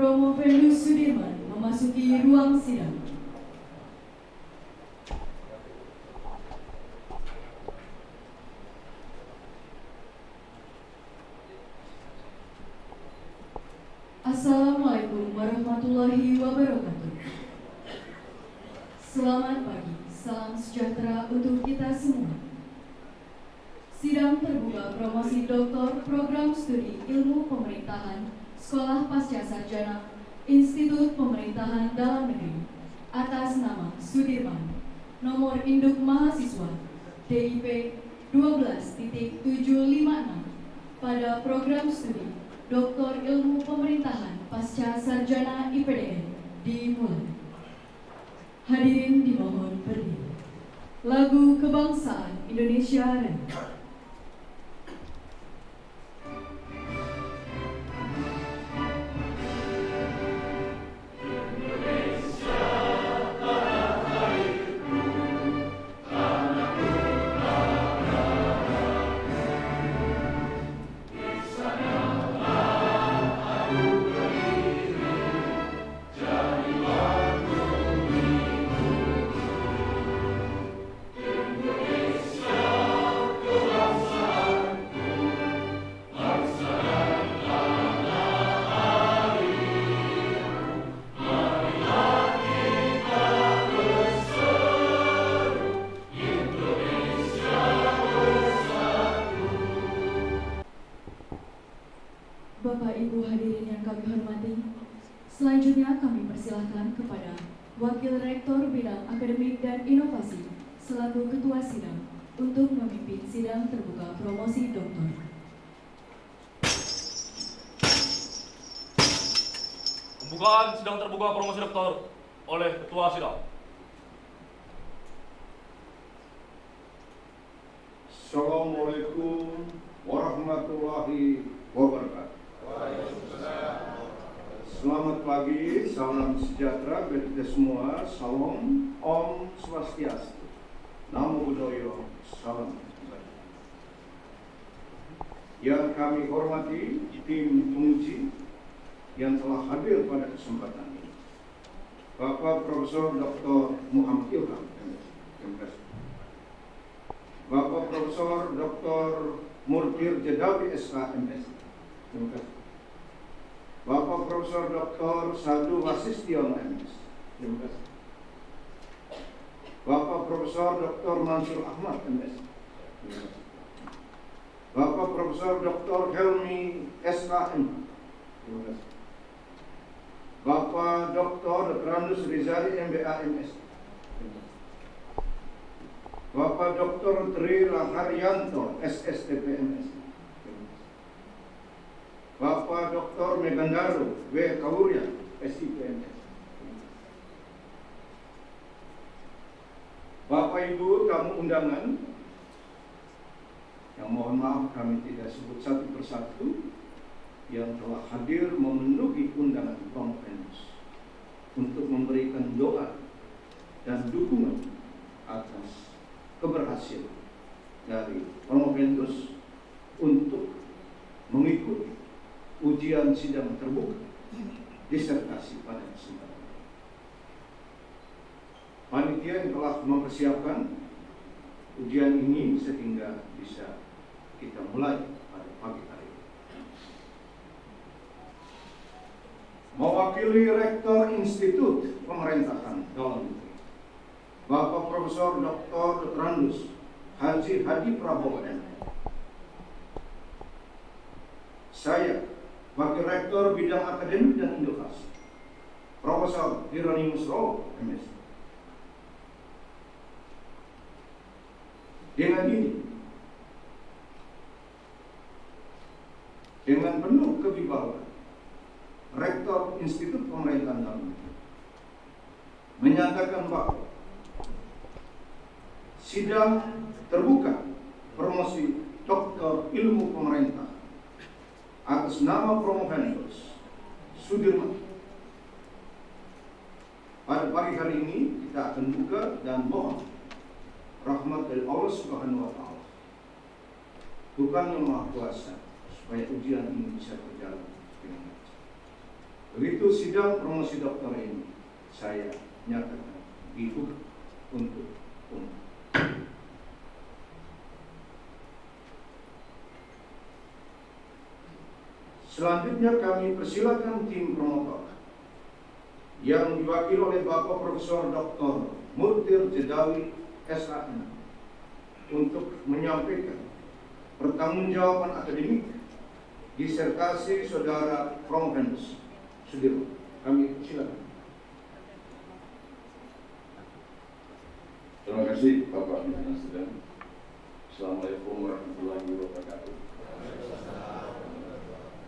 Promovendus Sudirman memasuki ruang sidang. Assalamualaikum warahmatullahi wabarakatuh. Selamat pagi, salam sejahtera untuk kita semua. Sidang terbuka promosi doktor program studi ilmu pemerintahan Sekolah Pasca Sarjana Institut Pemerintahan Dalam Negeri atas nama Sudirman, nomor induk mahasiswa DIP 12.756 pada program studi Doktor Ilmu Pemerintahan Pasca Sarjana IPDN dimulai. Hadirin dimohon berdiri. Lagu Kebangsaan Indonesia Raya. Bapak Ibu hadirin yang kami hormati, selanjutnya kami persilahkan kepada Wakil Rektor Bidang Akademik dan Inovasi selaku Ketua Sidang untuk memimpin sidang terbuka promosi doktor. Pembukaan sidang terbuka promosi doktor oleh Ketua Sidang. Assalamualaikum warahmatullahi wabarakatuh. Selamat pagi, salam sejahtera bagi kita semua. Salam, Om Swastiastu, Namo Buddhaya, salam. Yang kami hormati tim penguji yang telah hadir pada kesempatan ini, Bapak Profesor Dr. Muhammad Ilham, terima kasih. Bapak Profesor Dr. Murtir Jedawi SK, MS, terima kasih. Bapak Profesor Dr. Sadu Wasistiono, MS, terima kasih. Bapak Profesor Dr. Mansur Ahmad, MS, terima kasih. Bapak Profesor Dr. Helmi SKM, terima kasih. Bapak Dr. Randus Rizali MBA, MS, terima kasih. Bapak Dr. Tri Raharyanto SSTP, MS, Bapak Dr. Megandaro W. Kaurya, SIPMS. Bapak Ibu tamu undangan, yang mohon maaf kami tidak sebut satu persatu, yang telah hadir memenuhi undangan Promovendus untuk memberikan doa dan dukungan atas keberhasilan dari Promovendus untuk mengikuti ujian sidang terbuka disertasi pada kesempatan ini. Panitia yang telah mempersiapkan ujian ini sehingga bisa kita mulai pada pagi hari ini. Mewakili Rektor Institut Pemerintahan Dalam Negeri, Bapak Profesor Dr. Randus Haji Hadi Prabowo, MS. Saya, Wakil Rektor Bidang Akademik dan Inovasi, Profesor Hieronymus Rowo, MS. Dengan ini, dengan penuh kewibawaan, Rektor Institut Pemerintahan Dalam Negeri menyatakan bahwa sidang terbuka promosi Doktor Ilmu Pemerintahan atas nama Promovendus Sudirman pada pagi hari ini kita akan buka dan mohon rahmat dari Allah Subhanahu wa Ta'ala, Tuhan yang Maha Kuasa, supaya ujian ini bisa berjalan dengan lancar. Begitu sidang promosi doktor ini, saya nyatakan dibuka untuk umum. Selanjutnya kami persilakan tim promotor yang diwakili oleh Bapak Profesor Dr. Murtir Jedawi SAN untuk menyampaikan pertanggungjawaban akademik disertasi Saudara Promovendus Sudirman. Kami silakan. Terima kasih Bapak Pimpinan Sidang. Assalamualaikum warahmatullahi wabarakatuh.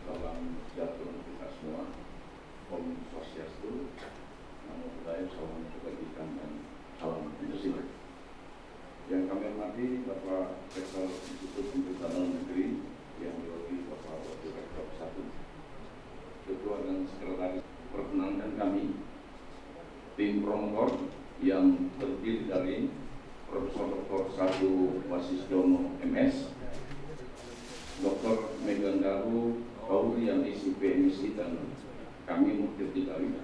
Salam sejahtera untuk kita semua. Om Swastiastu, Namo Buddhaya, salam kebajikan dan salam Pancasila. Yang kami hormati Bapak Rektor Institut Pendidikan Dalam Negeri yang diwakili Bapak Wakil Rektor 1, Ketua dan Sekretaris. Perkenankan kami tim promotor yang terdiri dari Profesor Dr. Satu Wasisdono MS, Dr. Megan Daru Kauri yang ISIP MSI, dan kami Murtir Jedawi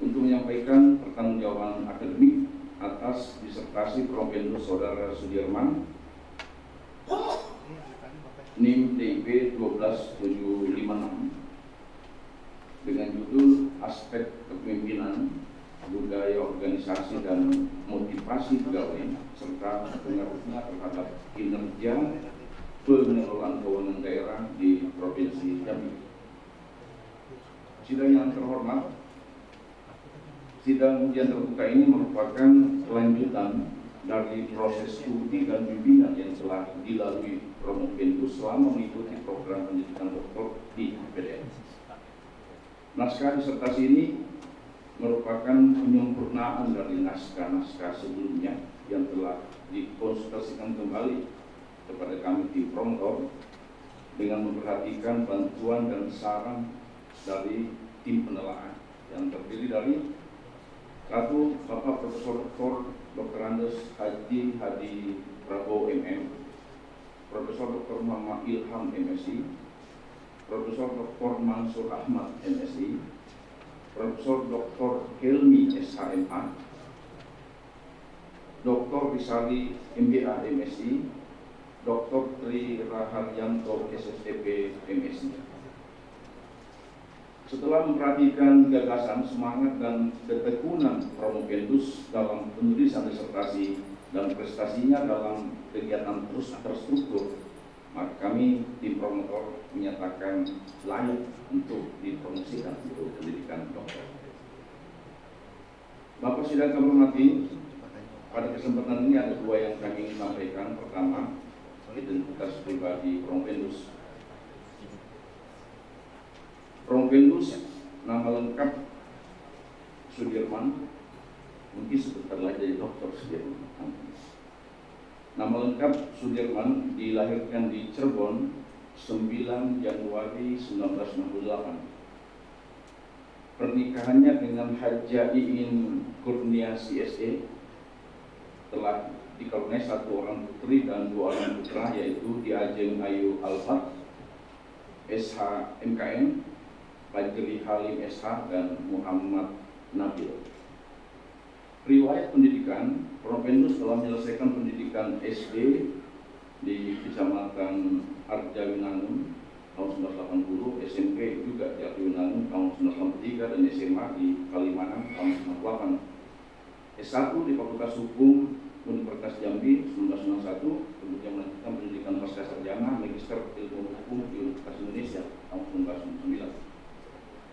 untuk menyampaikan pertanggungjawaban akademik atas disertasi Promovendus Saudara Sudirman NIM TIP 12756 dengan judul Aspek Kepemimpinan, Budaya Organisasi dan Motivasi Pegawai serta pengaruhnya terhadap kinerja pengelolaan keuangan daerah di Provinsi Jambi. Sidang yang terhormat, sidang ujian terbuka ini merupakan kelanjutan dari proses studi dan bimbingan yang telah dilalui Promovendus selama mengikuti program pendidikan doktor di PDN. Naskah disertasi ini merupakan penyempurnaan dari naskah-naskah sebelumnya yang telah dikonsultasikan kembali kepada kami tim promotor dengan memperhatikan bantuan dan saran dari tim penelaah yang terdiri dari 1. Bapak Profesor Dr. Andes Haji Hadi Prabowo MM, Profesor Dr. Muhammad Ilham MSI, Profesor Dr. Mansur Ahmad MSI, Profesor Dr. Helmi SHMA, Dr. Risali MBA MSI, Dr. Tri Raharyanto SSTP MSI. Setelah memperhatikan gagasan, semangat, dan ketekunan Promovendus dalam penulisan disertasi dan prestasinya dalam kegiatan terus terstruktur, maka kami tim promotor menyatakan layak untuk dipromosikan untuk pendidikan dokter. Bapak sidang kami hormati, pada kesempatan ini ada dua yang kami ingin sampaikan. Pertama, identitas pribadi Promovendus. Promovendus nama lengkap Sudirman, mungkin sebentar lagi jadi dokter Sudirman. Nama lengkap Sudirman dilahirkan di Cirebon 9 Januari 1968. Pernikahannya dengan Haja Iin Kurniasi SE telah dikaruniai 1 orang putri dan 2 orang putra, yaitu Ki Ajeng Ayu Alfat SH MKN, Fajri Halim SH, dan Muhammad Nabil. Riwayat pendidikan, Promovendus telah menyelesaikan pendidikan SD di Kecamatan Arjawinangun tahun 1980, SMP juga di Arjawinangun tahun 1983, dan SMA di Kalimanan tahun 1998. S1 di Fakultas Hukum Universitas Jambi 1991, kemudian melanjutkan pendidikan pasca sarjana Magister Ilmu Hukum di Universitas Indonesia tahun 1999.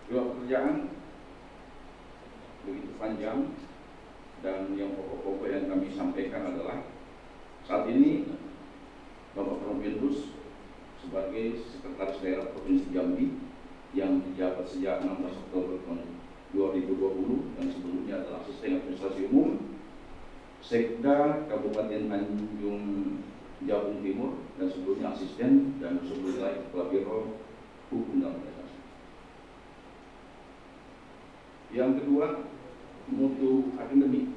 Dua pekerjaan begitu panjang, dan yang pokok-pokok yang kami sampaikan adalah saat ini Bapak Promovendus sebagai Sekretaris Daerah Provinsi Jambi yang dijabat sejak 16 Oktober tahun 2020, dan sebelumnya adalah Asisten Administrasi Umum Sekda Kabupaten Tanjung Jabung Timur, dan sebelumnya Asisten, dan sebelumnya Kepala Biro Hukum dan Organisasi. Yang kedua, mutu akademik.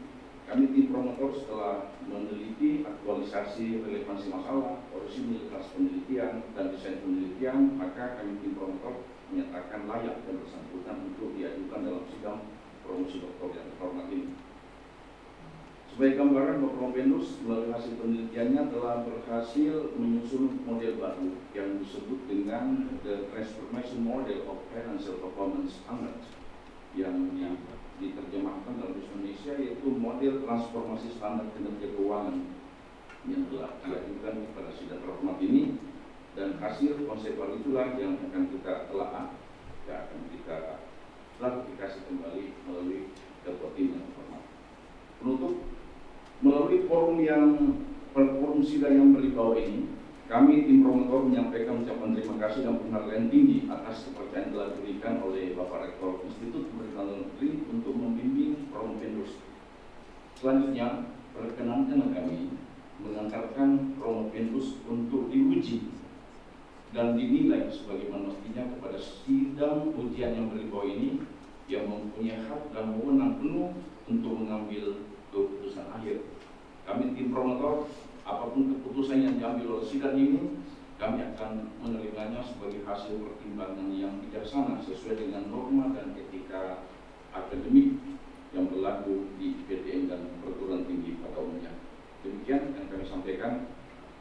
Kami tim promotor setelah meneliti aktualisasi relevansi masalah, orisinilitas penelitian, dan desain penelitian, maka kami tim promotor menyatakan layak dan bersangkutan untuk diajukan dalam sidang promosi doktor yang terhormat ini. Sebagai gambaran, Dr. Mopendus melalui hasil penelitiannya telah berhasil menyusun model baru yang disebut dengan The Transformation Model of Financial Performance Standard, yang diterjemahkan dalam bahasa Indonesia yaitu model transformasi standar kinerja keuangan yang telah diajukan kepada sidang terhormat ini, dan hasil konseptual itulah yang akan kita telaah, yang akan kita klarifikasi kembali melalui ketua tim yang terhormat. Penutup, melalui forum sidang yang beribawa ini, kami tim promotor menyampaikan ucapan terima kasih dan penghargaan tinggi atas kepercayaan telah diberikan oleh Bapak Rektor Institut Pemerintahan Luar Negeri untuk membimbing Promo Pendus. Selanjutnya, perkenankan kami mengantarkan Promo Pendus untuk diuji dan dinilai sebagaimana mestinya kepada sidang ujian yang beribawa ini, yang mempunyai hak dan wewenang penuh untuk mengambil keputusan akhir. Kami tim promotor, apapun keputusan yang diambil oleh sidang ini, kami akan menerimanya sebagai hasil pertimbangan yang bijaksana sesuai dengan norma dan etika akademik yang berlaku di PTN dan perguruan tinggi pada umumnya. Demikian yang kami sampaikan,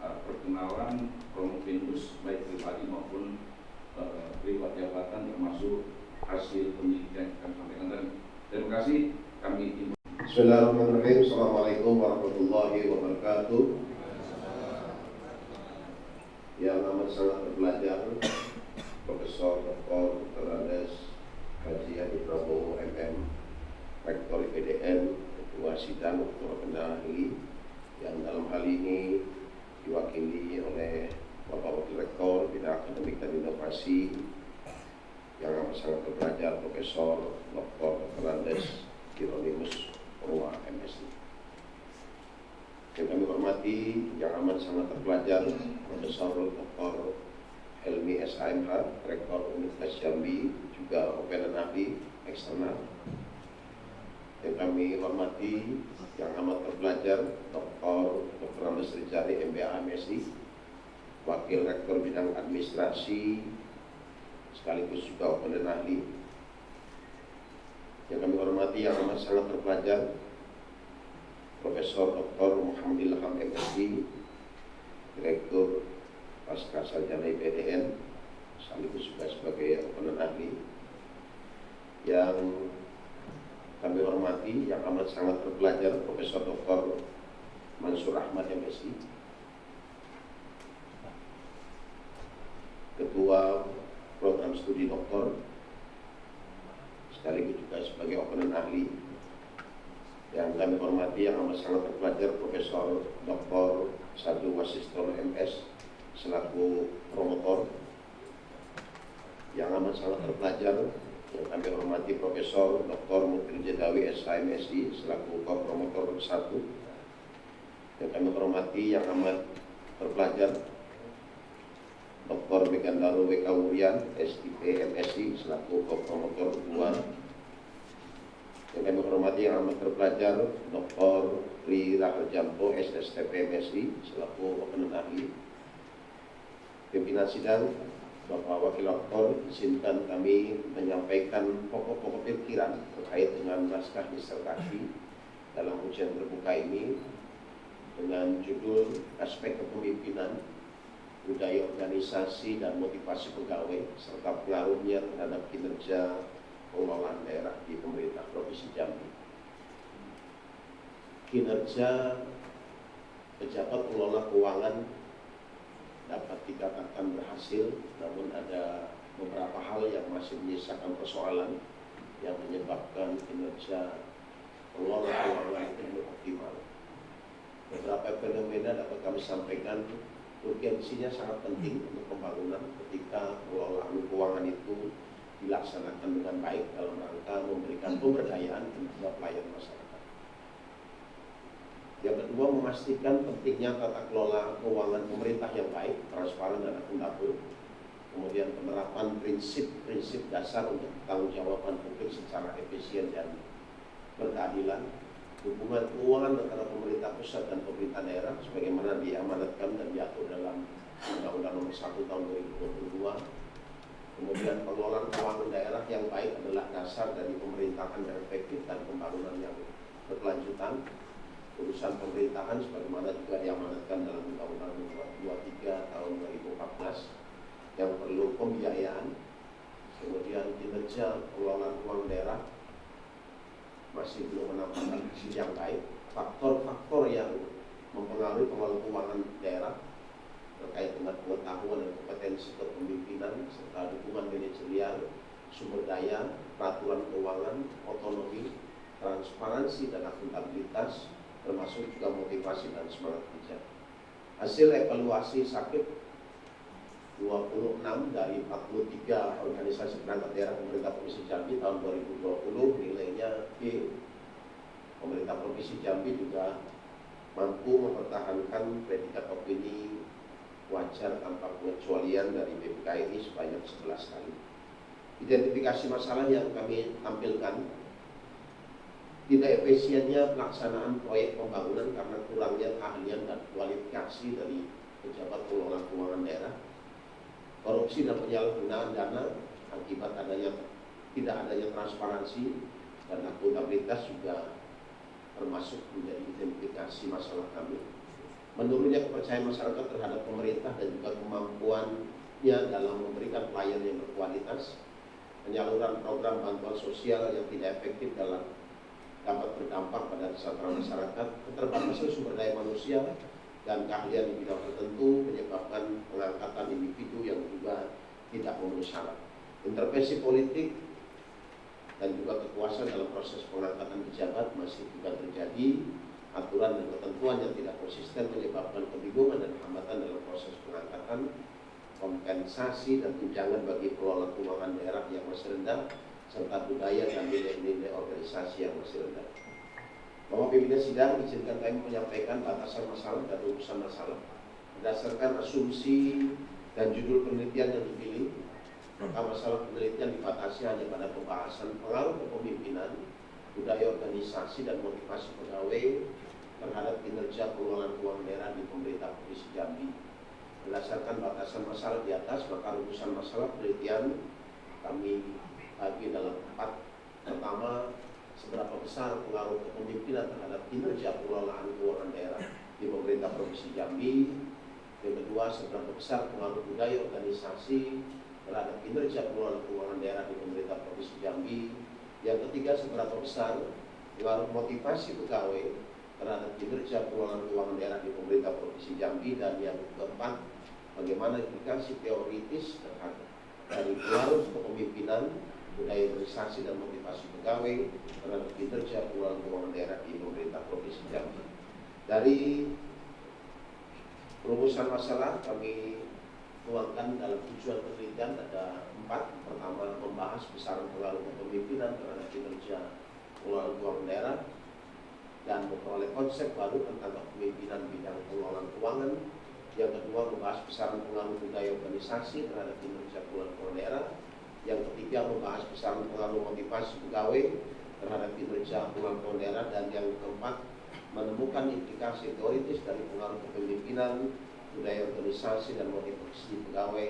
perkenalan Promo Pendus baik pribadi maupun privat jabatan, termasuk hasil penelitian yang kami sampaikan tadi. Terima kasih. Kami Bismillahirrahmanirrahim. Assalamualaikum warahmatullahi wabarakatuh. Yang amat sangat terpelajar, Profesor Dr. Andes Haji Hadi Prabowo MM, Rektor IPDN, Ketua Sidang, Ketua Pendahili, yang dalam hal ini diwakili oleh Bapak Wakil Rektor Bidang Akademik dan Inovasi, yang amat sangat terpelajar, Profesor Dr. Andes Hieronymus Purwa MSI. Yang kami hormati, yang amat sangat terpelajar, Profesor Dr. Helmi SAMH, Rektor Universitas Jambi, juga open ahli eksternal. Yang kami hormati, yang amat terpelajar, Dr. Andes Rijali MBA MSI, Wakil Rektor Bidang Administrasi, sekaligus juga open ahli. Yang kami hormati, yang amat sangat terpelajar, Profesor Dr. Muhammad Ilham MSI, Direktur Pasca Sarjana IPDN, sekaligus juga sebagai open ahli. Yang kami hormati, yang amat sangat terpelajar, Profesor Dr. Mansur Ahmad MSI, Ketua Program Studi Doktor, sekaligus juga sebagai open ahli. Yang kami hormati, yang amat sangat terpelajar, Profesor Dr. Sadu Wasistor MS, selaku promotor. Yang amat sangat terpelajar, yang kami hormati, Profesor Dr. Mukil Jedawi SHMSI, selaku promotor 1. Yang kami hormati, yang amat terpelajar, Dr. Megandaro WK Wurian SIP MSI, selaku promotor 2. Yang kami hormati, yang amat terpelajar, Dr. Tri Raharjanto SSTP MSI, selaku open ahli. Pimpinan sidang, Bapak Wakil Rektor, izinkan kami menyampaikan pokok-pokok pikiran terkait dengan naskah disertasi dalam ujian terbuka ini dengan judul Aspek Kepemimpinan, Budaya Organisasi dan Motivasi Pegawai serta pengaruhnya terhadap kinerja pengelolaan daerah di pemerintah Provinsi Jambi. Kinerja pejabat pengelola keuangan dapat dikatakan berhasil, namun ada beberapa hal yang masih menyisakan persoalan yang menyebabkan kinerja pengelola keuangan itu belum optimal. Beberapa fenomena dapat kami sampaikan, urgensinya sangat penting untuk pembangunan ketika pengelolaan keuangan itu dilaksanakan dengan baik dalam rangka memberikan pemberdayaan kepada pelayan masyarakat. Yang kedua, memastikan pentingnya tata kelola keuangan pemerintah yang baik, transparan dan akuntabel. Kemudian penerapan prinsip-prinsip dasar untuk pertanggungjawaban publik secara efisien dan berkeadilan. Hubungan keuangan antara pemerintah pusat dan pemerintah daerah sebagaimana diamanatkan dan diatur dalam Undang-Undang Nomor 1 Tahun 2022. Kemudian pengelolaan keuangan daerah yang baik adalah dasar dari pemerintahan yang efektif dan pembangunan yang berkelanjutan. Urusan pemerintahan sebagaimana juga diamanatkan dalam Undang-Undang Nomor 23 tahun 2014 yang perlu pembiayaan. Kemudian kinerja pengelolaan keuangan daerah masih belum menampilkan hasil yang baik. Faktor-faktor yang mempengaruhi pengelolaan keuangan daerah terkait dengan pengetahuan dan kompetensi kepemimpinan serta dukungan manajerial, sumber daya, peraturan keuangan, otonomi, transparansi dan akuntabilitas, termasuk juga motivasi dan semangat kerja. Hasil evaluasi sakit 26 dari 43 organisasi perangkat daerah pemerintah Provinsi Jambi tahun 2020 nilainya B. Pemerintah Provinsi Jambi juga mampu mempertahankan predikat opini wajar tanpa pengecualian dari BPKI sebanyak 11 kali. Identifikasi masalah yang kami tampilkan: tidak efisiennya pelaksanaan proyek pembangunan karena kurangnya keahlian dan kualifikasi dari pejabat pengelola keuangan daerah, korupsi dan penyalahgunaan dana akibat tidak adanya transparansi dan akuntabilitas juga termasuk menjadi identifikasi masalah kami. Menurunnya kepercayaan masyarakat terhadap pemerintah dan juga kemampuannya dalam memberikan pelayanan yang berkualitas, penyaluran program bantuan sosial yang tidak efektif dapat berdampak pada kesejahteraan masyarakat, keterbatasan sumber daya manusia dan keahlian di bidang tertentu menyebabkan pengangkatan individu yang juga tidak memenuhi syarat. Intervensi politik dan juga kekuasaan dalam proses pengangkatan pejabat masih juga terjadi. Aturan dan ketentuan yang tidak konsisten menyebabkan kebingungan dan hambatan dalam proses pengangkatan, kompensasi dan tunjangan bagi pengelola keuangan daerah yang masih rendah, serta budaya dan nilai-nilai organisasi yang masih rendah. Bapak pimpinan sidang, izinkan kami menyampaikan batasan masalah dan urusan masalah. Berdasarkan asumsi dan judul penelitian yang dipilih, maka masalah penelitian dibatasi hanya pada pembahasan pengaruh kepemimpinan, budaya organisasi dan motivasi pegawai terhadap kinerja pengelolaan keuangan daerah di pemerintah Provinsi Jambi. Berdasarkan batasan masalah di atas, maka rumusan masalah penelitian kami bagi dalam 4. Pertama, seberapa besar pengaruh kepemimpinan terhadap kinerja pengelolaan keuangan daerah di pemerintah Provinsi Jambi. Yang kedua, seberapa besar pengaruh budaya organisasi terhadap kinerja pengelolaan keuangan daerah di pemerintah Provinsi Jambi. Yang ketiga, seberapa besar pengaruh motivasi pegawai terhadap kinerja pengelolaan keuangan daerah di pemerintah Provinsi Jambi. Dan yang keempat, bagaimana implikasi teoritis dari pengaruh kepemimpinan, budaya organisasi dan motivasi pegawai terhadap kinerja pengelolaan keuangan daerah di pemerintah Provinsi Jambi. Dari rumusan masalah kami tuangkan dalam tujuan penelitian ada 4. Pertama, membahas besaran pengaruh kepemimpinan terhadap kinerja pengelolaan keuangan daerah dan memperoleh konsep baru tentang kepemimpinan bidang pengelolaan keuangan. Yang kedua, membahas besaran pengaruh budaya organisasi terhadap kinerja pengelolaan keuangan daerah. Yang ketiga, membahas besaran pengaruh motivasi pegawai terhadap kinerja pengelolaan keuangan daerah. Dan yang keempat, menemukan implikasi teoritis dari pengaruh kepemimpinan, budaya organisasi dan motivasi pegawai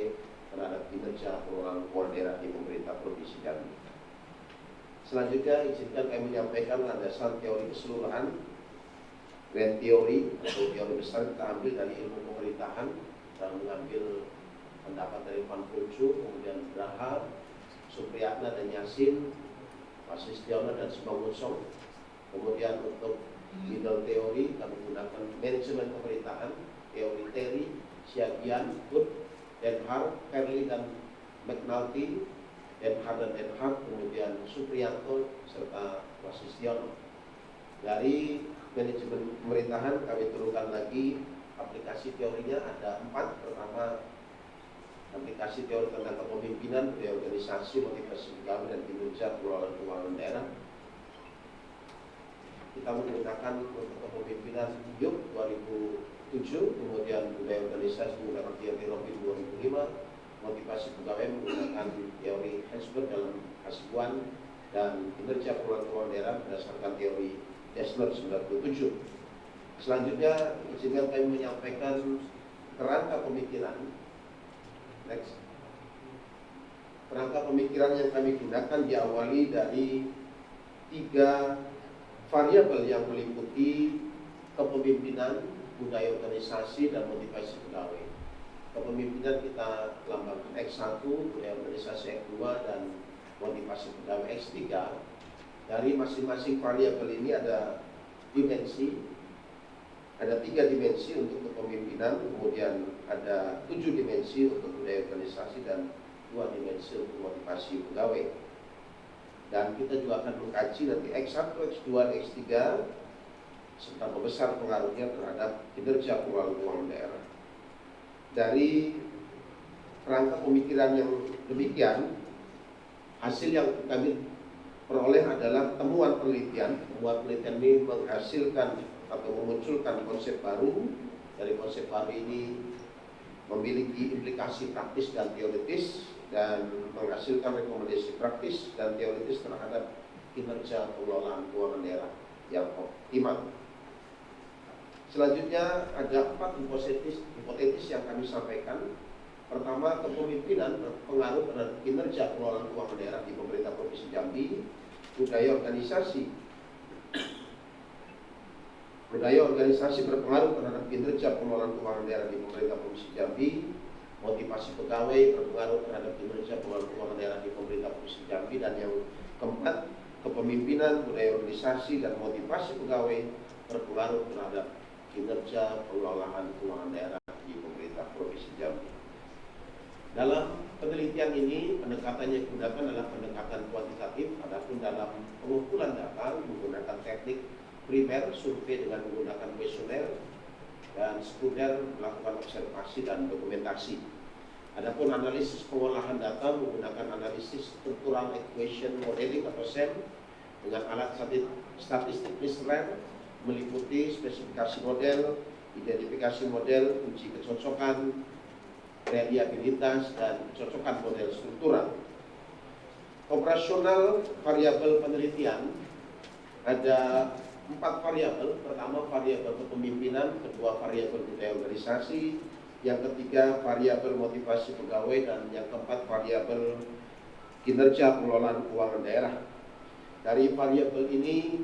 terhadap kinerja pengelolaan keuangan daerah di pemerintah Provinsi Jambi. Selanjutnya, izinkan kami menyampaikan landasan teori keseluruhan. Grand teori atau teori besar kita ambil dari ilmu pemerintahan dan mengambil pendapat dari Van Fulcu, kemudian Braha, Supriyatna dan Yasin, Wasistiono dan Simangunsong. Kemudian untuk middle teori kami gunakan manajemen pemerintahan, teori Terry, Siagian, Wood, Denhar, Perli dan McNulty, Denhar dan Denhar, kemudian Supriyanto serta Wasistiono. Dari manajemen pemerintahan kami turunkan lagi aplikasi teorinya ada 4. Pertama, aplikasi teori tentang kepemimpinan, budaya organisasi, motivasi pegawai dan kinerja pengelolaan keuangan daerah. Kita menggunakan untuk kepemimpinan YUP 2007, kemudian budaya organisasi menggunakan teori Robin 2005, motivasi pegawai menggunakan teori Hesberg dalam Hasibuan, dan kinerja pengelolaan keuangan daerah berdasarkan teori Dessler 97. Selanjutnya, izinkan kami menyampaikan kerangka pemikiran. Next. Kerangka pemikiran yang kami gunakan diawali dari 3 variabel yang meliputi kepemimpinan, budaya organisasi, dan motivasi pegawai. Kepemimpinan kita lambangkan X1, budaya organisasi X2, dan motivasi pegawai X3. Dari masing-masing variabel ini ada dimensi, ada 3 dimensi untuk kepemimpinan, kemudian ada 7 dimensi untuk budaya organisasi, dan 2 dimensi untuk motivasi pegawai. Dan kita juga akan mengkaji nanti X1, X2, X3 serta membesar pengaruhnya terhadap kinerja pengelolaan keuangan daerah. Dari kerangka pemikiran yang demikian, hasil yang kami peroleh adalah temuan penelitian. Temuan penelitian ini menghasilkan atau memunculkan konsep baru. Dari konsep baru ini memiliki implikasi praktis dan teoritis, dan menghasilkan rekomendasi praktis dan teoritis terhadap kinerja pengelolaan keuangan daerah yang optimal. Selanjutnya ada 4 hipotesis yang kami sampaikan. Pertama, kepemimpinan berpengaruh terhadap kinerja pengelolaan keuangan daerah di pemerintah Provinsi Jambi. Budaya organisasi berpengaruh terhadap kinerja pengelolaan keuangan daerah di pemerintah Provinsi Jambi. Motivasi pegawai berpengaruh terhadap kinerja pengelolaan keuangan daerah di pemerintah Provinsi Jambi. Dan yang keempat, kepemimpinan, budaya organisasi, dan motivasi pegawai berpengaruh terhadap kinerja pengelolaan keuangan daerah di pemerintah Provinsi Jambi. Dalam penelitian ini, pendekatan yang digunakan adalah pendekatan kuantitatif. Adapun dalam pengumpulan data menggunakan teknik primer, survei dengan menggunakan kuesioner, dan sekunder melakukan observasi dan dokumentasi. Adapun analisis pengolahan data menggunakan analisis struktural equation modeling atau SEM dengan alat statistik Mistral, meliputi spesifikasi model, identifikasi model, uji kecocokan, reliabilitas, dan kecocokan model struktural. Operasional variabel penelitian ada 4 variabel. Pertama, variabel kepemimpinan, kedua variabel budaya organisasi, yang ketiga variabel motivasi pegawai, dan yang keempat variabel kinerja pengelolaan keuangan daerah. Dari variabel ini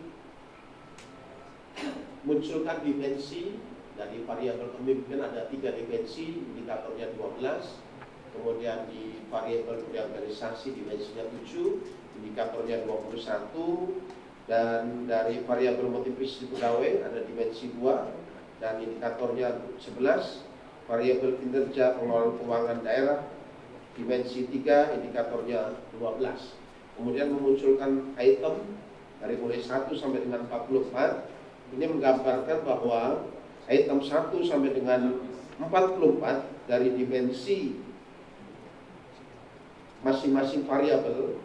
munculkan dimensi. Dari variabel kepemimpinan ada 3 dimensi, indikatornya 12. Kemudian di variabel budaya organisasi dimensinya 7, indikatornya 21. Dan dari variabel motivasi pegawai ada dimensi 2 dan indikatornya 11. Variabel kinerja pengelolaan keuangan daerah dimensi 3, indikatornya 12. Kemudian memunculkan item dari mulai 1 sampai dengan 44. Ini menggambarkan bahwa item 1 sampai dengan 44 dari dimensi masing-masing variabel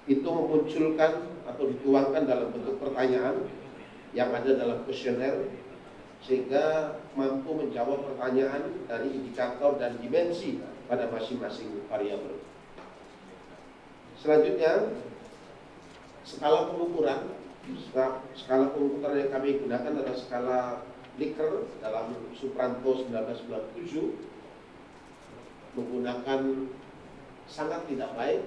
itu memunculkan atau dituangkan dalam bentuk pertanyaan yang ada dalam kuesioner, sehingga mampu menjawab pertanyaan dari indikator dan dimensi pada masing-masing variabel. Selanjutnya, skala pengukuran. Skala pengukuran yang kami gunakan adalah skala Likert dalam Supranto 1997, menggunakan sangat tidak baik,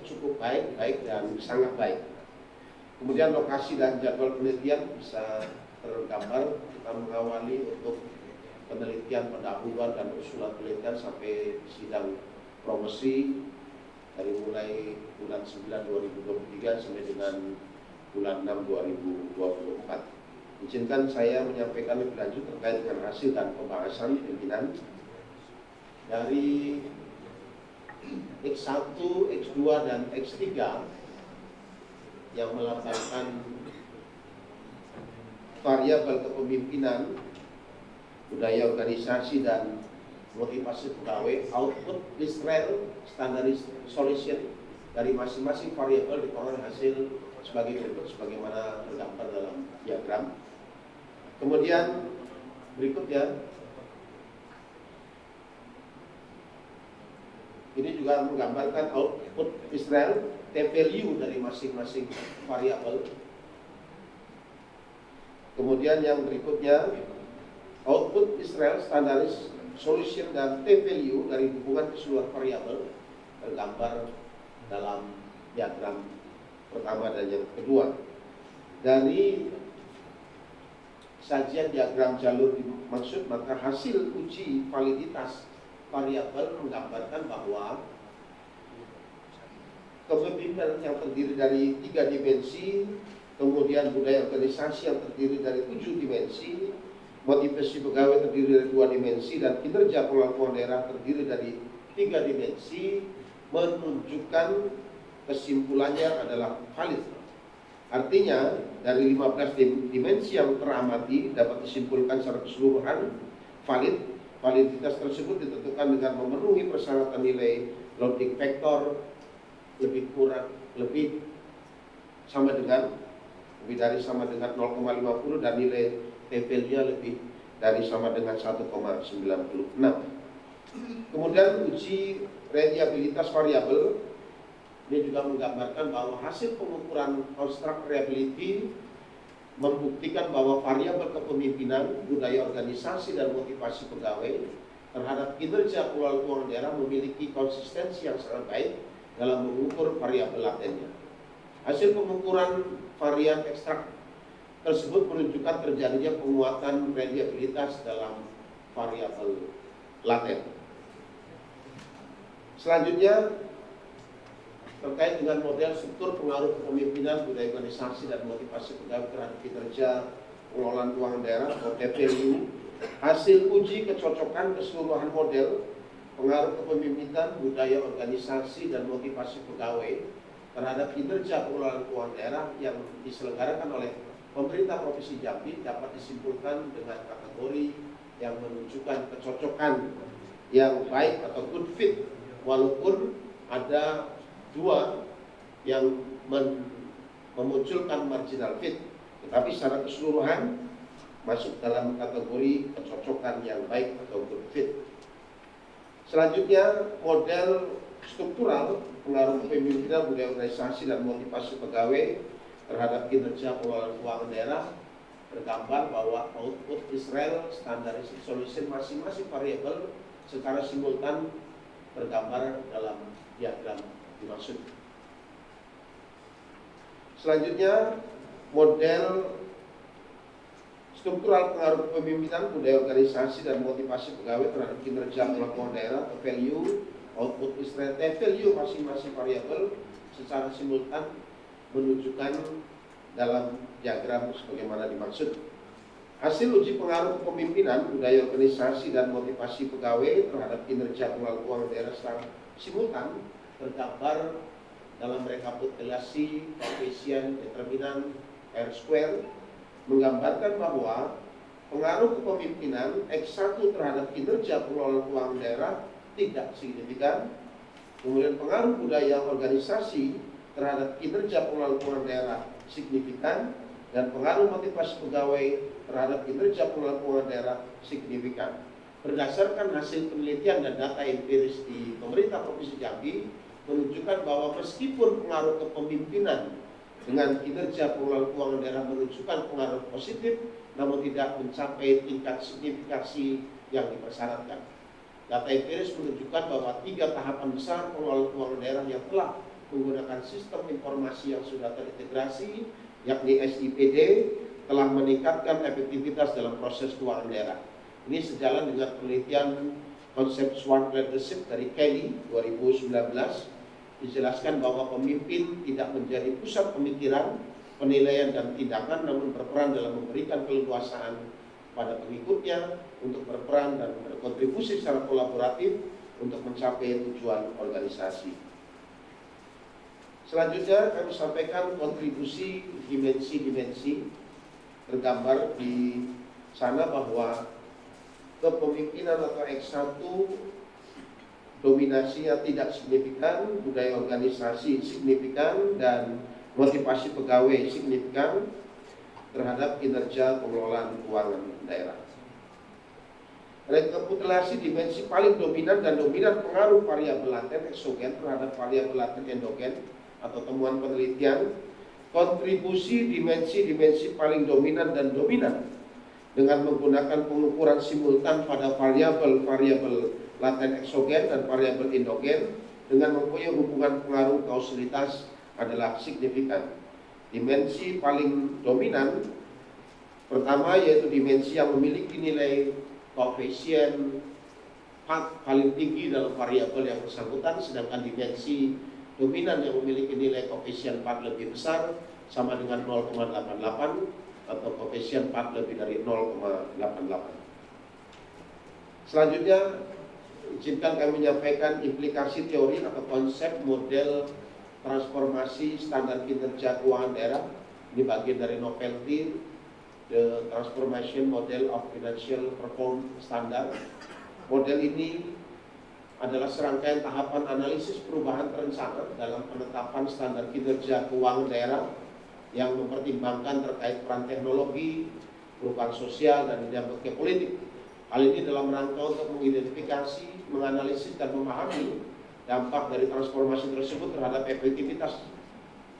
cukup baik, baik, dan sangat baik. Kemudian lokasi dan jadwal penelitian bisa tergambar. Kita mengawali untuk penelitian pendahuluan dan usulan penelitian sampai sidang promosi dari mulai bulan 9 2023 sampai dengan bulan 6 2024. Izinkan saya menyampaikan lebih lanjut terkait dengan hasil dan pembahasan pimpinan. Dari X1, X2, dan X3 yang melambangkan variabel kepemimpinan, budaya organisasi, dan motivasi pegawai, output Mistral standardized solution dari masing-masing variabel diperoleh hasil sebagai berikut sebagaimana tergambar dalam diagram. Kemudian berikutnya ini juga menggambarkan output Mistral, T-value dari masing-masing variabel. Kemudian yang berikutnya output Mistral standardized solution dan T-value dari hubungan keseluruhan variabel. tergambar dalam diagram pertama dan yang kedua. Dari sajian diagram jalur dimaksud, maka hasil uji validitas variabel menggambarkan bahwa kepemimpinan yang terdiri dari 3 dimensi, kemudian budaya organisasi yang terdiri dari 7 dimensi, motivasi pegawai terdiri dari 2 dimensi, dan kinerja pengelola daerah terdiri dari 3 dimensi, menunjukkan kesimpulannya adalah valid. Artinya dari 15 dimensi yang teramati dapat disimpulkan secara keseluruhan valid. Validitas tersebut ditentukan dengan memenuhi persyaratan nilai loading factor lebih dari sama dengan 0,50 dan nilai T-value-nya lebih dari sama dengan 1,96. Kemudian uji reliabilitas variabel ini juga menggambarkan bahwa hasil pengukuran construct reliability membuktikan bahwa variabel kepemimpinan, budaya organisasi, dan motivasi pegawai terhadap kinerja pengelola keuangan daerah memiliki konsistensi yang sangat baik dalam mengukur variabel latennya. Hasil pengukuran varian ekstrak tersebut menunjukkan terjadinya penguatan reliabilitas dalam variabel laten. Selanjutnya terkait dengan model struktur pengaruh kepemimpinan, budaya organisasi, dan motivasi pegawai terhadap kinerja pengelolaan keuangan daerah atau TPLU. Hasil uji kecocokan keseluruhan model pengaruh kepemimpinan, budaya organisasi, dan motivasi pegawai terhadap kinerja pengelolaan keuangan daerah yang diselenggarakan oleh pemerintah Provinsi Jambi dapat disimpulkan dengan kategori yang menunjukkan kecocokan yang baik atau good fit, walaupun ada 2 yang memunculkan marginal fit, tetapi secara keseluruhan masuk dalam kategori kecocokan yang baik atau good fit. Selanjutnya, model struktural pengaruh kepemimpinan, budaya organisasi, dan motivasi pegawai terhadap kinerja pengelolaan keuangan daerah tergambar bahwa output Israel standardized solution masing-masing variabel secara simultan tergambar dalam diagram dimaksud. Selanjutnya, model struktural pengaruh kepemimpinan, budaya organisasi, dan motivasi pegawai terhadap kinerja pengelola keuangan daerah atau value, output Israel value masing-masing variabel secara simultan menunjukkan dalam diagram sebagaimana dimaksud. Hasil uji pengaruh kepemimpinan, budaya organisasi, dan motivasi pegawai terhadap kinerja pengelola keuangan daerah secara simultan tergambar dalam rekapitulasi koefisien determinan R-square, menggambarkan bahwa pengaruh kepemimpinan X1 terhadap kinerja pengelolaan keuangan daerah tidak signifikan. Kemudian pengaruh budaya organisasi terhadap kinerja pengelolaan keuangan daerah signifikan, dan pengaruh motivasi pegawai terhadap kinerja pengelolaan keuangan daerah signifikan. Berdasarkan hasil penelitian dan data empiris di pemerintah Provinsi Jambi menunjukkan bahwa meskipun pengaruh kepemimpinan dengan kinerja pengelolaan keuangan daerah menunjukkan pengaruh positif, namun tidak mencapai tingkat signifikasi yang dipersyaratkan. Data empiris menunjukkan bahwa 3 tahapan besar pengelolaan keuangan daerah yang telah menggunakan sistem informasi yang sudah terintegrasi, yakni SIPD, telah meningkatkan efektivitas dalam proses keuangan daerah. Ini sejalan dengan penelitian konsep SWOT leadership dari Kelly 2019. Dijelaskan bahwa pemimpin tidak menjadi pusat pemikiran, penilaian, dan tindakan, namun berperan dalam memberikan keleluasaan pada pengikutnya untuk berperan dan berkontribusi secara kolaboratif untuk mencapai tujuan organisasi. Selanjutnya kami sampaikan kontribusi dimensi-dimensi. Tergambar di sana bahwa kepemimpinan atau X1 dominasinya tidak signifikan, budaya organisasi signifikan, dan motivasi pegawai signifikan terhadap kinerja pengelolaan keuangan daerah. Rekapitulasi dimensi paling dominan dan dominan pengaruh variabel laten eksogen terhadap variabel laten endogen atau temuan penelitian. Kontribusi dimensi-dimensi paling dominan dan dominan dengan menggunakan pengukuran simultan pada variabel-variabel laten eksogen dan variabel endogen dengan mempunyai hubungan pengaruh kausalitas adalah signifikan. Dimensi paling dominan pertama yaitu dimensi yang memiliki nilai koefisien paling tinggi dalam variabel yang bersangkutan, sedangkan dimensi dominan yang memiliki nilai koefisien 4 lebih besar sama dengan 0,88 atau koefisien 4 lebih dari 0,88. Selanjutnya, izinkan kami menyampaikan implikasi teori atau konsep model transformasi standar kinerja keuangan daerah. Ini bagian dari novelty, the transformation model of financial performance standard. Model ini adalah serangkaian tahapan analisis perubahan terencana dalam penetapan standar kinerja keuangan daerah yang mempertimbangkan terkait peran teknologi, perubahan sosial, dan dinamika politik. Hal ini dalam rangka untuk mengidentifikasi, menganalisis, dan memahami dampak dari transformasi tersebut terhadap efektivitas,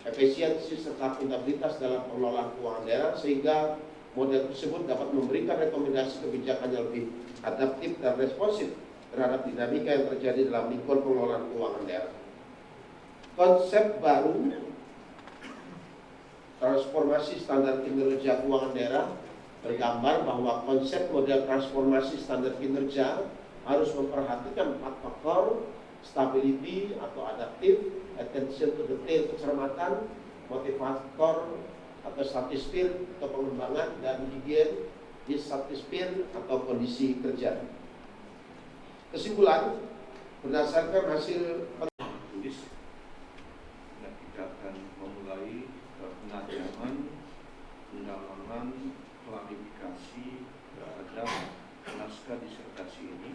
efisiensi, serta akuntabilitas dalam pengelolaan keuangan daerah, sehingga model tersebut dapat memberikan rekomendasi kebijakan yang lebih adaptif dan responsif terhadap dinamika yang terjadi dalam lingkungan pengelolaan keuangan daerah. Konsep baru transformasi standar kinerja keuangan daerah tergambar bahwa konsep model transformasi standar kinerja harus memperhatikan 4 faktor: stability atau adaptif, attention to detail kecermatan, motivator atau satisfier atau pengembangan, dan higien dissatisfier atau kondisi kerja. Kesimpulan, berdasarkan hasil tulis, nah, kita akan memulai penajaman, pendalaman, klarifikasi terhadap naskah disertasi ini,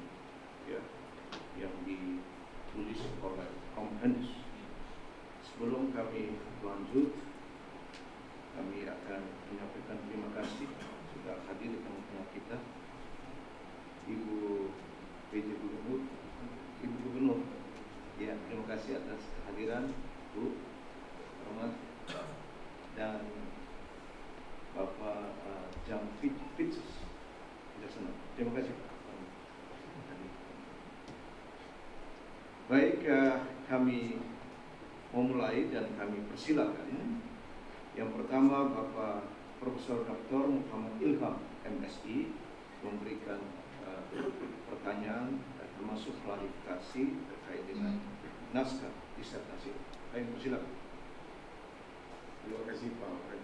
ya, yang ditulis oleh Om Hans. Sebelum kami lanjut, kami akan menyampaikan terima kasih sudah hadir di tengah-tengah kita, Ibu PJ Gubernur, Ibu Gubernur. Ya, terima kasih atas kehadiran Bu Rahmat dan Bapak Jam Pitsus. Terima kasih. Baik, kami memulai dan kami persilakan. Yang pertama, Bapak Profesor Dr. Muhammad Ilham, MSI, memberikan pertanyaan termasuk klarifikasi terkait dengan naskah disertasi. Kami persilakan. Terima kasih Pak.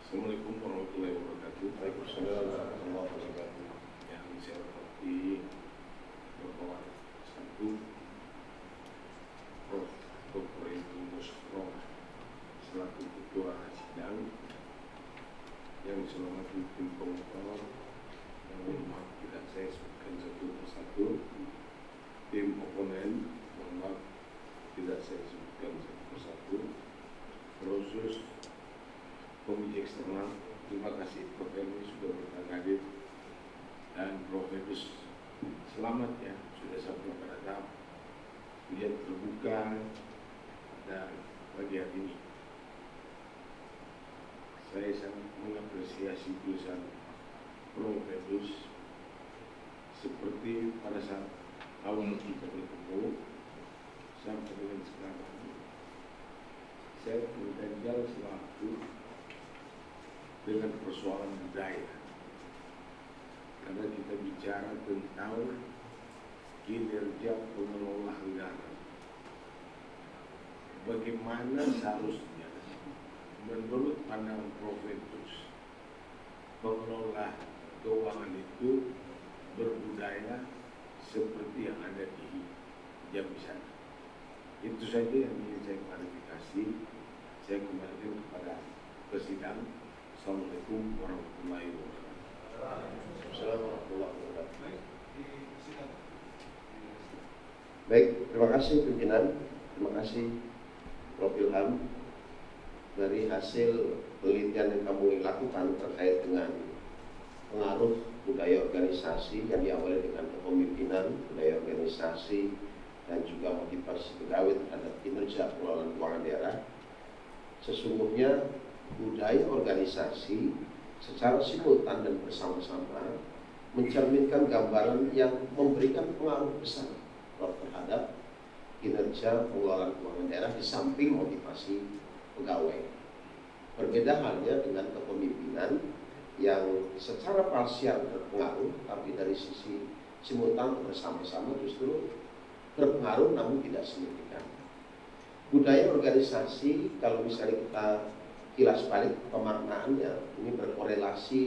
Assalamualaikum warahmatullahi wabarakatuh. Waalaikumsalam warahmatullahi wabarakatuh. Yang saya hormati Bapak Satu Prof. Dr. Musro selaku Ketua Sidang, yang saya hormati tim promotor, yang mohon tidak saya sebutkan satu persatu, tim oponen, mohon maaf tidak saya sebutkan satu persatu, proses komite eksternal, terima kasih Prof. Elmi sudah berkenan hadir, dan Prof. Elus selamat ya, sudah sampai pada tahap kuliah terbuka dan pagi hari ini. Saya sangat mengapresiasi tulisan Prof. Elus, seperti pada saat awal kita bertemu sampai dengan sekarang. Saya terganjal selalu dengan persoalan budaya, karena kita bicara tentang kinerja pengelola anggaran. Bagaimana seharusnya menurut pandangan Prof. Elus pengelola keuangan itu berbudaya seperti yang ada di Jambi sana. Itu saja yang ingin saya klarifikasi. Saya kembalikan kepada Presiden. Assalamualaikum warahmatullahi wabarakatuh. Assalamualaikum warahmatullahi wabarakatuh. Baik, terima kasih pimpinan, terima kasih Prof. Ilham. Dari hasil penelitian yang kamu lakukan terkait dengan pengaruh budaya organisasi yang diawali dengan kepemimpinan, budaya organisasi, dan juga motivasi pegawai terhadap kinerja pengelolaan keuangan daerah, sesungguhnya budaya organisasi secara simultan dan bersama-sama mencerminkan gambaran yang memberikan pengaruh besar terhadap kinerja pengelolaan keuangan daerah di samping motivasi pegawai. Berbeda halnya dengan kepemimpinan yang secara parsial berpengaruh, tapi dari sisi simultan bersama-sama justru berpengaruh namun tidak signifikan. Budaya organisasi, kalau misalnya kita kilas balik pemaknaannya, ini berkorelasi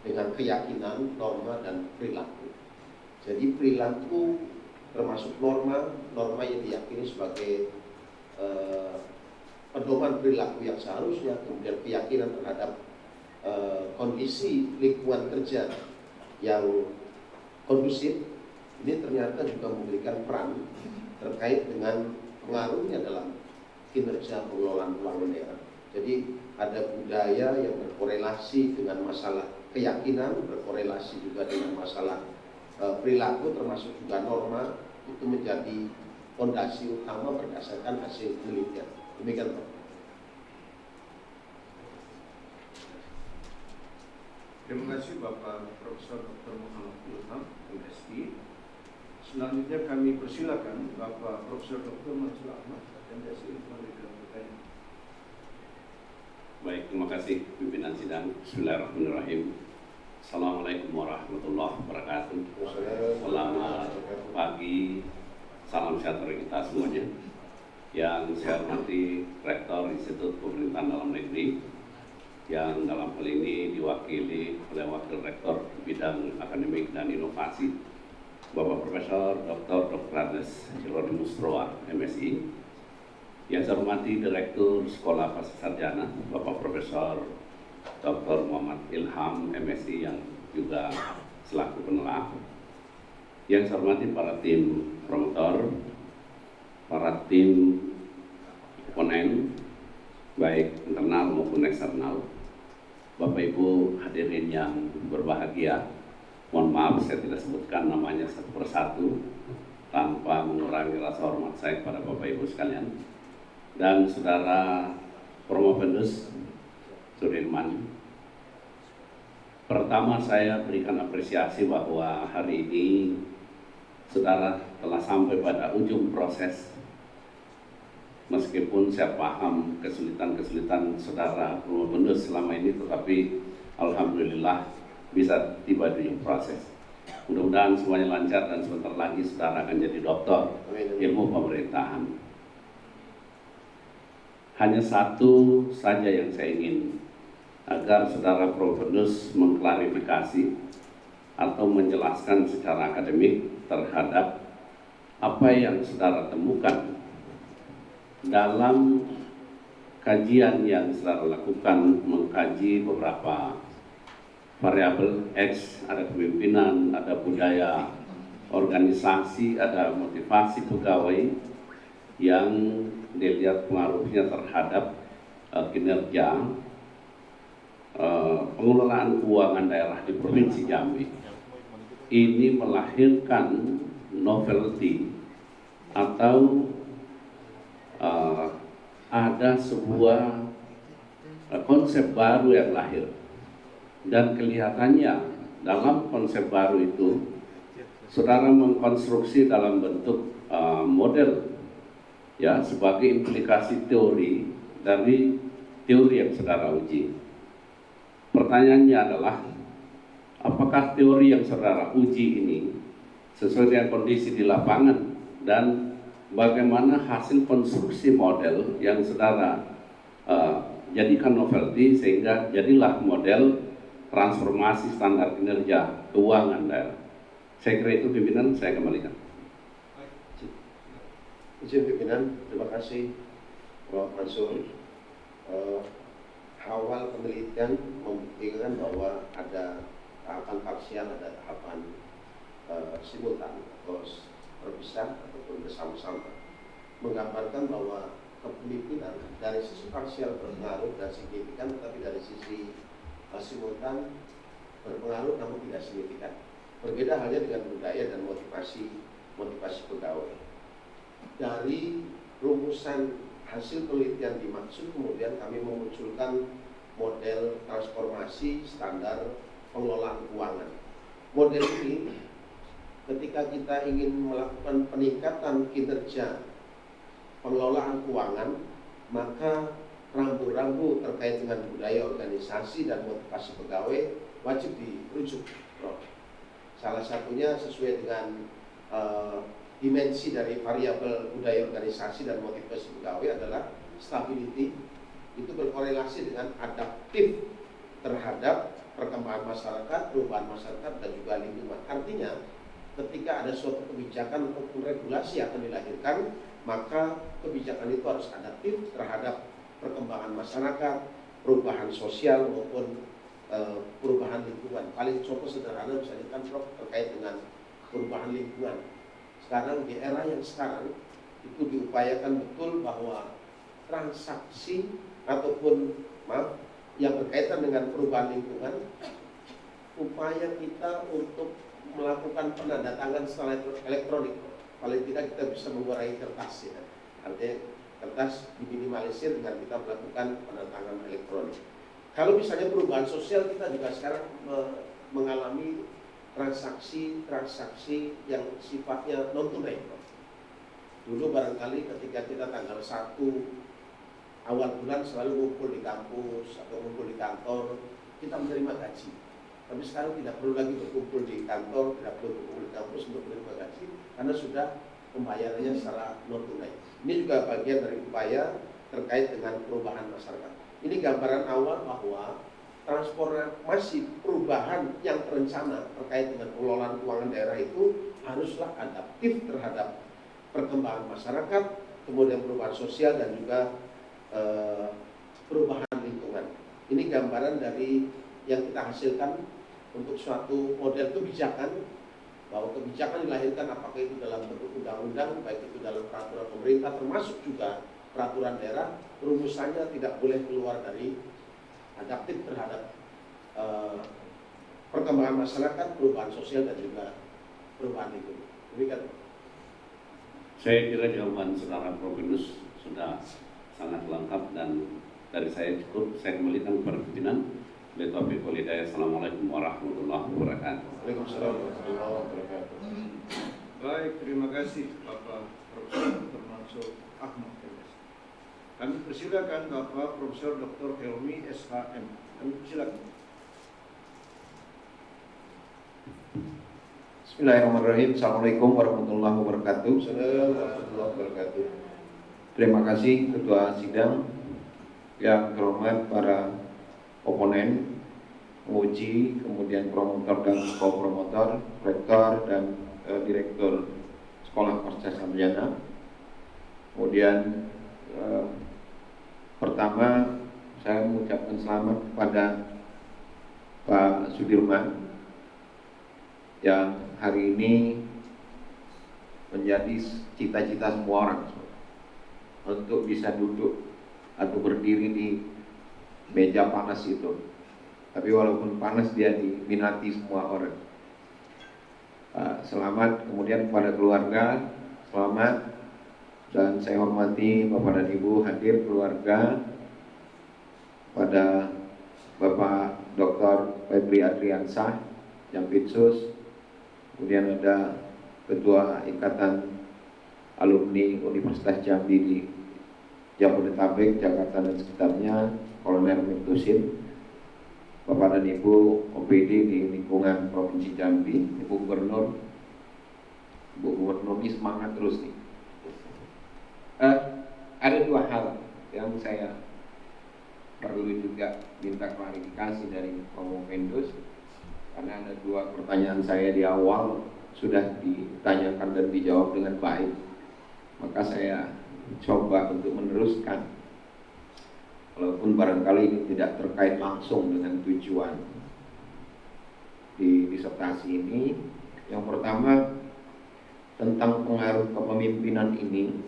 dengan keyakinan, norma, dan perilaku. Jadi perilaku termasuk norma yang diyakini sebagai pedoman perilaku yang seharusnya, kemudian keyakinan terhadap kondisi lingkungan kerja yang kondusif, ini ternyata juga memberikan peran terkait dengan pengaruhnya dalam kinerja pengelolaan keuangan daerah. Jadi ada budaya yang berkorelasi dengan masalah keyakinan, berkorelasi juga dengan masalah perilaku, termasuk juga norma, itu menjadi fondasi utama berdasarkan hasil penelitian. Demikian Pak. Terima kasih Bapak Profesor Dr. Muhammad Ilham, MSI. Selanjutnya kami persilakan Bapak Profesor Dr. Mansur Ahmad, MSI, memberikan pertanyaan. Baik, terima kasih pimpinan sidang. Bismillahirrahmanirrahim. Assalamualaikum warahmatullahi wabarakatuh. Selamat pagi, salam sejahtera kita semuanya. Yang saya hormati Rektor Institut Pemerintahan Dalam Negeri, yang dalam hal ini diwakili oleh Wakil Rektor Bidang Akademik dan Inovasi, Bapak Profesor Dr. Andes Hieronymus Roa, MSI. Yang saya hormati Direktur Sekolah Pascasarjana, Bapak Profesor Dr. Muhammad Ilham, MSI, yang juga selaku penelak. Yang saya hormati para tim promotor, para tim oponen, baik internal maupun eksternal, Bapak Ibu hadirin yang berbahagia. Mohon maaf saya tidak sebutkan namanya satu persatu tanpa mengurangi rasa hormat saya kepada Bapak Ibu sekalian. Dan Saudara Promopendus Sudirman, pertama saya berikan apresiasi bahwa hari ini Saudara telah sampai pada ujung proses. Meskipun saya paham kesulitan-kesulitan Saudara Promopendus selama ini, tetapi Alhamdulillah bisa tiba di ujung proses. Mudah-mudahan semuanya lancar dan sebentar lagi Saudara akan jadi doktor ilmu pemerintahan. Hanya satu saja yang saya ingin, agar Saudara Promopendus mengklarifikasi atau menjelaskan secara akademik terhadap apa yang Saudara temukan dalam kajian yang Saudara lakukan, mengkaji beberapa variabel X, ada kepemimpinan, ada budaya organisasi, ada motivasi pegawai yang dilihat pengaruhnya terhadap kinerja pengelolaan keuangan daerah di Provinsi Jambi. Ini melahirkan novelty atau ada sebuah konsep baru yang lahir, dan kelihatannya dalam konsep baru itu Saudara mengkonstruksi dalam bentuk model, ya, sebagai implikasi teori dari teori yang Saudara uji. Pertanyaannya adalah, apakah teori yang Saudara uji ini sesuai dengan kondisi di lapangan, dan bagaimana hasil konstruksi model yang Saudara jadikan novelty sehingga jadilah model transformasi standar kinerja keuangan daerah. Saya kira itu pimpinan, saya kembalikan. Izin pimpinan, terima kasih Prof. Mansur. Awal penelitian membuktikan bahwa ada tahapan parsial, ada tahapan simultan atau terpisah ataupun bersama-sama, menggambarkan bahwa kepemimpinan dari sisi parsial berpengaruh dan signifikan, tetapi dari sisi simultan berpengaruh namun tidak signifikan. Berbeda halnya dengan budaya dan motivasi pegawai. Dari rumusan hasil penelitian dimaksud, kemudian kami memunculkan model transformasi standar pengelolaan keuangan. Model ini ketika kita ingin melakukan peningkatan kinerja pengelolaan keuangan, maka rambu-rambu terkait dengan budaya organisasi dan motivasi pegawai wajib dirujuk, Prof. Salah satunya sesuai dengan dimensi dari variabel budaya organisasi dan motivasi pegawai adalah stability, itu berkorelasi dengan adaptif terhadap perkembangan masyarakat, perubahan masyarakat, dan juga lingkungan. Artinya, ketika ada suatu kebijakan ataupun regulasi yang akan dilahirkan, maka kebijakan itu harus adaptif terhadap perkembangan masyarakat, perubahan sosial maupun perubahan lingkungan. Paling contoh sederhana misalnya kan Prof, terkait dengan perubahan lingkungan. Sekarang di era yang sekarang itu diupayakan betul bahwa transaksi ataupun yang berkaitan dengan perubahan lingkungan, upaya kita untuk melakukan penandatangan secara elektronik, paling tidak kita bisa mengurangi kertas ya. Artinya kertas diminimalisir dengan kita melakukan penandatangan elektronik. Kalau misalnya perubahan sosial, kita juga sekarang mengalami transaksi yang sifatnya non tunai. Dulu barangkali ketika kita tanggal 1 awal bulan selalu ngumpul di kampus atau ngumpul di kantor, kita menerima gaji. Tapi sekarang tidak perlu lagi berkumpul di kantor, tidak perlu berkumpul di kampus untuk menerima gaji, karena sudah pembayarannya secara non tunai. Ini juga bagian dari upaya terkait dengan perubahan masyarakat. Ini gambaran awal bahwa transformasi perubahan yang terencana terkait dengan pengelolaan keuangan daerah itu haruslah adaptif terhadap perkembangan masyarakat, kemudian perubahan sosial dan juga perubahan lingkungan. Ini gambaran dari yang kita hasilkan untuk suatu model kebijakan, bahwa kebijakan dilahirkan apakah itu dalam bentuk undang-undang, baik itu dalam peraturan pemerintah, termasuk juga peraturan daerah, rumusannya tidak boleh keluar dari adaptif terhadap perkembangan masyarakat, perubahan sosial dan juga perubahan lingkungan. Demikian. Saya kira jawaban saudara Prof. Yunus sudah sangat lengkap dan dari saya cukup. Saya kembalikan kepada pimpinan. Billahi wal hidayah. Assalamualaikum warahmatullahi wabarakatuh. Waalaikumsalam warahmatullahi wabarakatuh. Baik, terima kasih Bapak Profesor Dr. Mansur Ahmad. Kami persilakan Bapak Profesor Dr. Helmi SHM. Kami persilakan. Bismillahirrahmanirrahim. Assalamualaikum warahmatullahi wabarakatuh. Assalamualaikum warahmatullahi wabarakatuh. Terima kasih Ketua Sidang, yang terhormat para oponen, penguji, kemudian promotor dan co-promotor, rektor dan direktur Sekolah Pasca Sarjana. Kemudian pertama saya mengucapkan selamat kepada Pak Sudirman yang hari ini menjadi cita-cita semua orang untuk bisa duduk atau berdiri di meja panas itu. Tapi walaupun panas, dia diminati semua orang. Selamat. Kemudian kepada keluarga, selamat. Dan saya hormati Bapak dan Ibu hadir keluarga, pada Bapak Dr. Febri Adriansah, Jampitsus, kemudian ada Ketua Ikatan Alumni Universitas Jambi di Jabodetabek, Jakarta dan sekitarnya, Kolonel Mirtusin, Bapak dan Ibu OPD di lingkungan Provinsi Jambi, Ibu Gubernur ini semangat terus nih. Ada dua hal yang saya perlu juga minta klarifikasi dari Romo Vendus, karena ada dua pertanyaan saya di awal sudah ditanyakan dan dijawab dengan baik, maka saya coba untuk meneruskan, walaupun barangkali ini tidak terkait langsung dengan tujuan di disertasi ini. Yang pertama, tentang pengaruh kepemimpinan ini,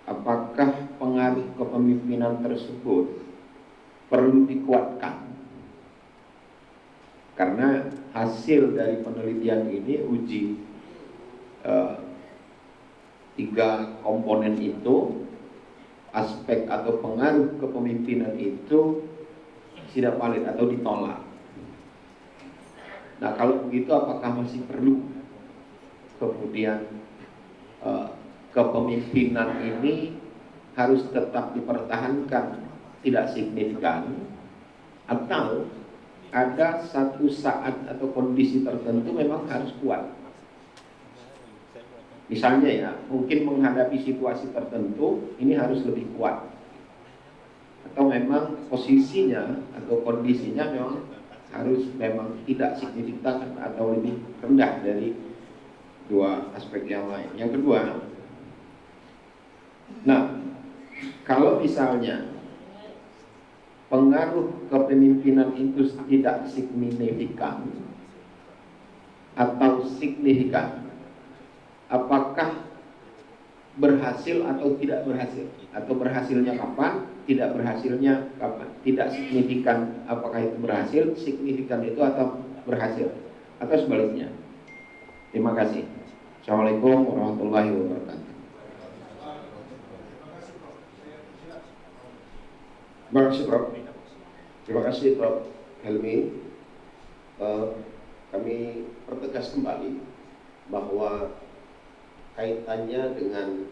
apakah pengaruh kepemimpinan tersebut perlu dikuatkan? Karena hasil dari penelitian ini uji 3 komponen itu, aspek atau pengaruh kepemimpinan itu tidak valid atau ditolak. Nah, kalau begitu apakah masih perlu kemudian kepemimpinan ini harus tetap dipertahankan, tidak signifikan, atau ada satu saat atau kondisi tertentu memang harus kuat. Misalnya ya, mungkin menghadapi situasi tertentu ini harus lebih kuat, atau memang posisinya atau kondisinya harus memang tidak signifikan atau lebih rendah dari dua aspek yang lain. Yang kedua, nah kalau misalnya pengaruh kepemimpinan itu tidak signifikan atau signifikan, apakah berhasil atau tidak berhasil? Atau berhasilnya kapan? Tidak berhasilnya kapan? Tidak signifikan, apakah itu berhasil? Signifikan itu atau berhasil? Atau sebaliknya? Terima kasih. Assalamualaikum warahmatullahi wabarakatuh. Terima kasih Prof. Terima kasih Prof. Helmi. Kami pertegas kembali bahwa kaitannya dengan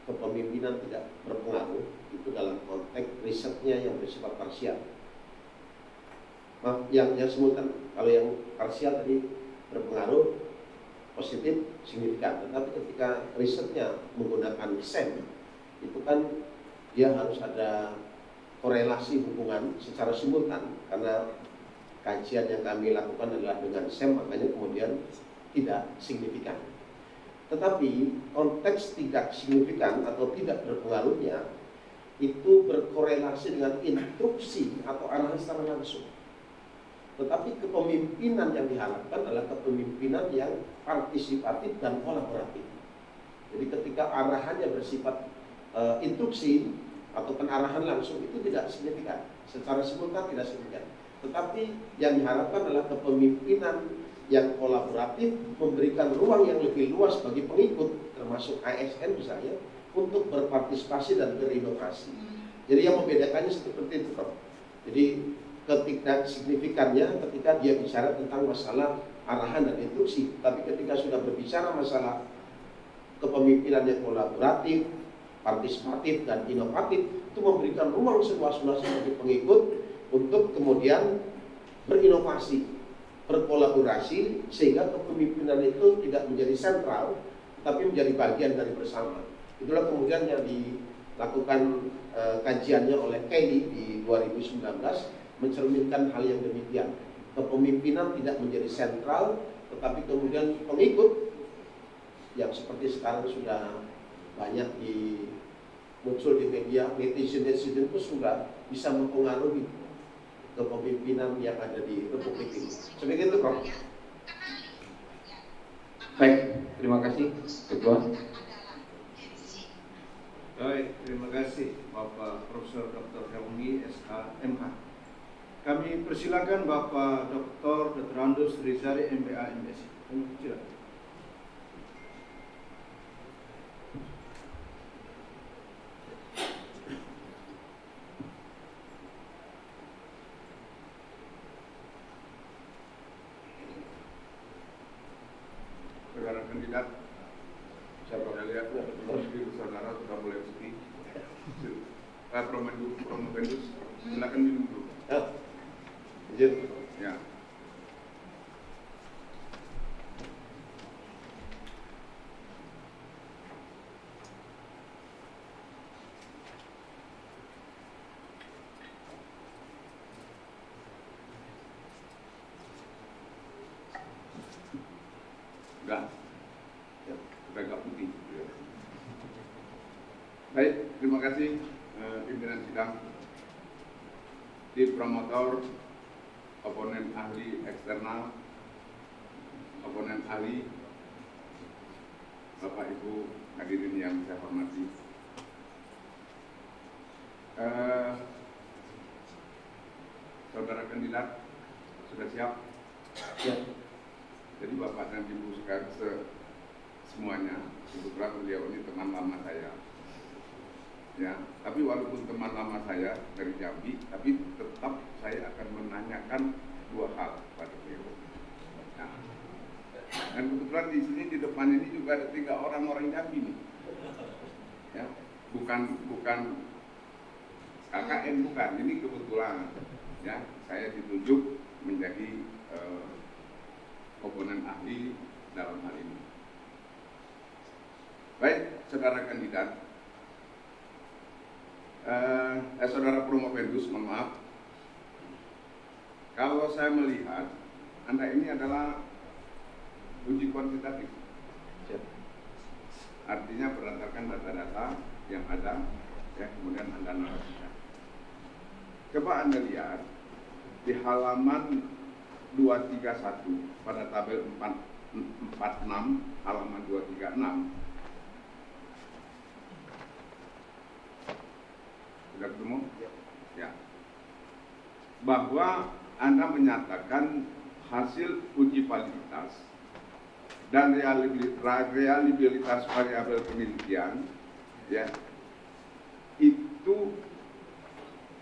kepemimpinan tidak berpengaruh itu dalam konteks risetnya yang bersifat parsial. Maaf, yang simultan. Kalau yang parsial tadi berpengaruh positif signifikan, tetapi ketika risetnya menggunakan SEM itu kan dia harus ada korelasi hubungan secara simultan, karena kajian yang kami lakukan adalah dengan SEM, makanya kemudian tidak signifikan. Tetapi konteks tidak signifikan atau tidak berpengaruhnya itu berkorelasi dengan instruksi atau arahan secara langsung. Tetapi kepemimpinan yang diharapkan adalah kepemimpinan yang partisipatif dan kolaboratif. Jadi ketika arahannya bersifat instruksi atau arahan langsung itu tidak signifikan, secara simultan tidak signifikan. Tetapi yang diharapkan adalah kepemimpinan yang kolaboratif, memberikan ruang yang lebih luas bagi pengikut, termasuk ASN misalnya, untuk berpartisipasi dan berinovasi. Jadi yang membedakannya seperti itu, Prof. Jadi ketidak signifikannya ketika dia bicara tentang masalah arahan dan instruksi, tapi ketika sudah berbicara masalah kepemimpinan yang kolaboratif, partisipatif dan inovatif, itu memberikan ruang seluas-luasnya bagi pengikut untuk kemudian berinovasi, berkolaborasi, sehingga kepemimpinan itu tidak menjadi sentral, tapi menjadi bagian dari bersama. Itulah kemudian yang dilakukan kajiannya oleh Kelly di 2019, mencerminkan hal yang demikian. Kepemimpinan tidak menjadi sentral, tetapi kemudian pengikut yang seperti sekarang sudah banyak muncul di media, netizen itu sudah bisa mempengaruhi kepemimpinan yang ada di Republik ini. Seperti itu, Prof. Baik, terima kasih Ketua. Baik, terima kasih Bapak Profesor Dr. Helmi SH.MH. Kami persilakan Bapak Dr. Andos Rizari MBA MSc. Silakan. Saudara kandidat, saya lihat saudara sudah mulai sepi. Promovendus, silakan minum dulu. Izin. Ya. Sudah agak putih. Baik, terima kasih pimpinan sidang. Di promotor, oponen ahli eksternal, oponen ahli, Bapak Ibu hadirin yang saya hormati. Saudara kandidat sudah siap? Ya. Jadi Bapak dan Ibu sekarang semuanya, kebetulan beliau ini teman lama saya. Ya, tapi walaupun teman lama saya dari Jambi, tapi tetap saya akan menanyakan dua hal pada beliau. Nah, dan kebetulan di sini di depan ini juga ada 3 orang Jambi nih. ya, bukan KKN, bukan, ini kebetulan ya saya ditunjuk menjadi komponen ahli dalam hal ini. Baik, saudara kandidat, saudara Promovendus, mohon maaf, kalau saya melihat Anda ini adalah uji kuantitatif, artinya berdasarkan data-data yang ada, ya, kemudian Anda narasikan. Coba Anda lihat di halaman 231 pada tabel 46 halaman 236. Sudah ketemu? Ya. Bahwa Anda menyatakan hasil uji validitas dan reliabilitas variabel penelitian, ya, itu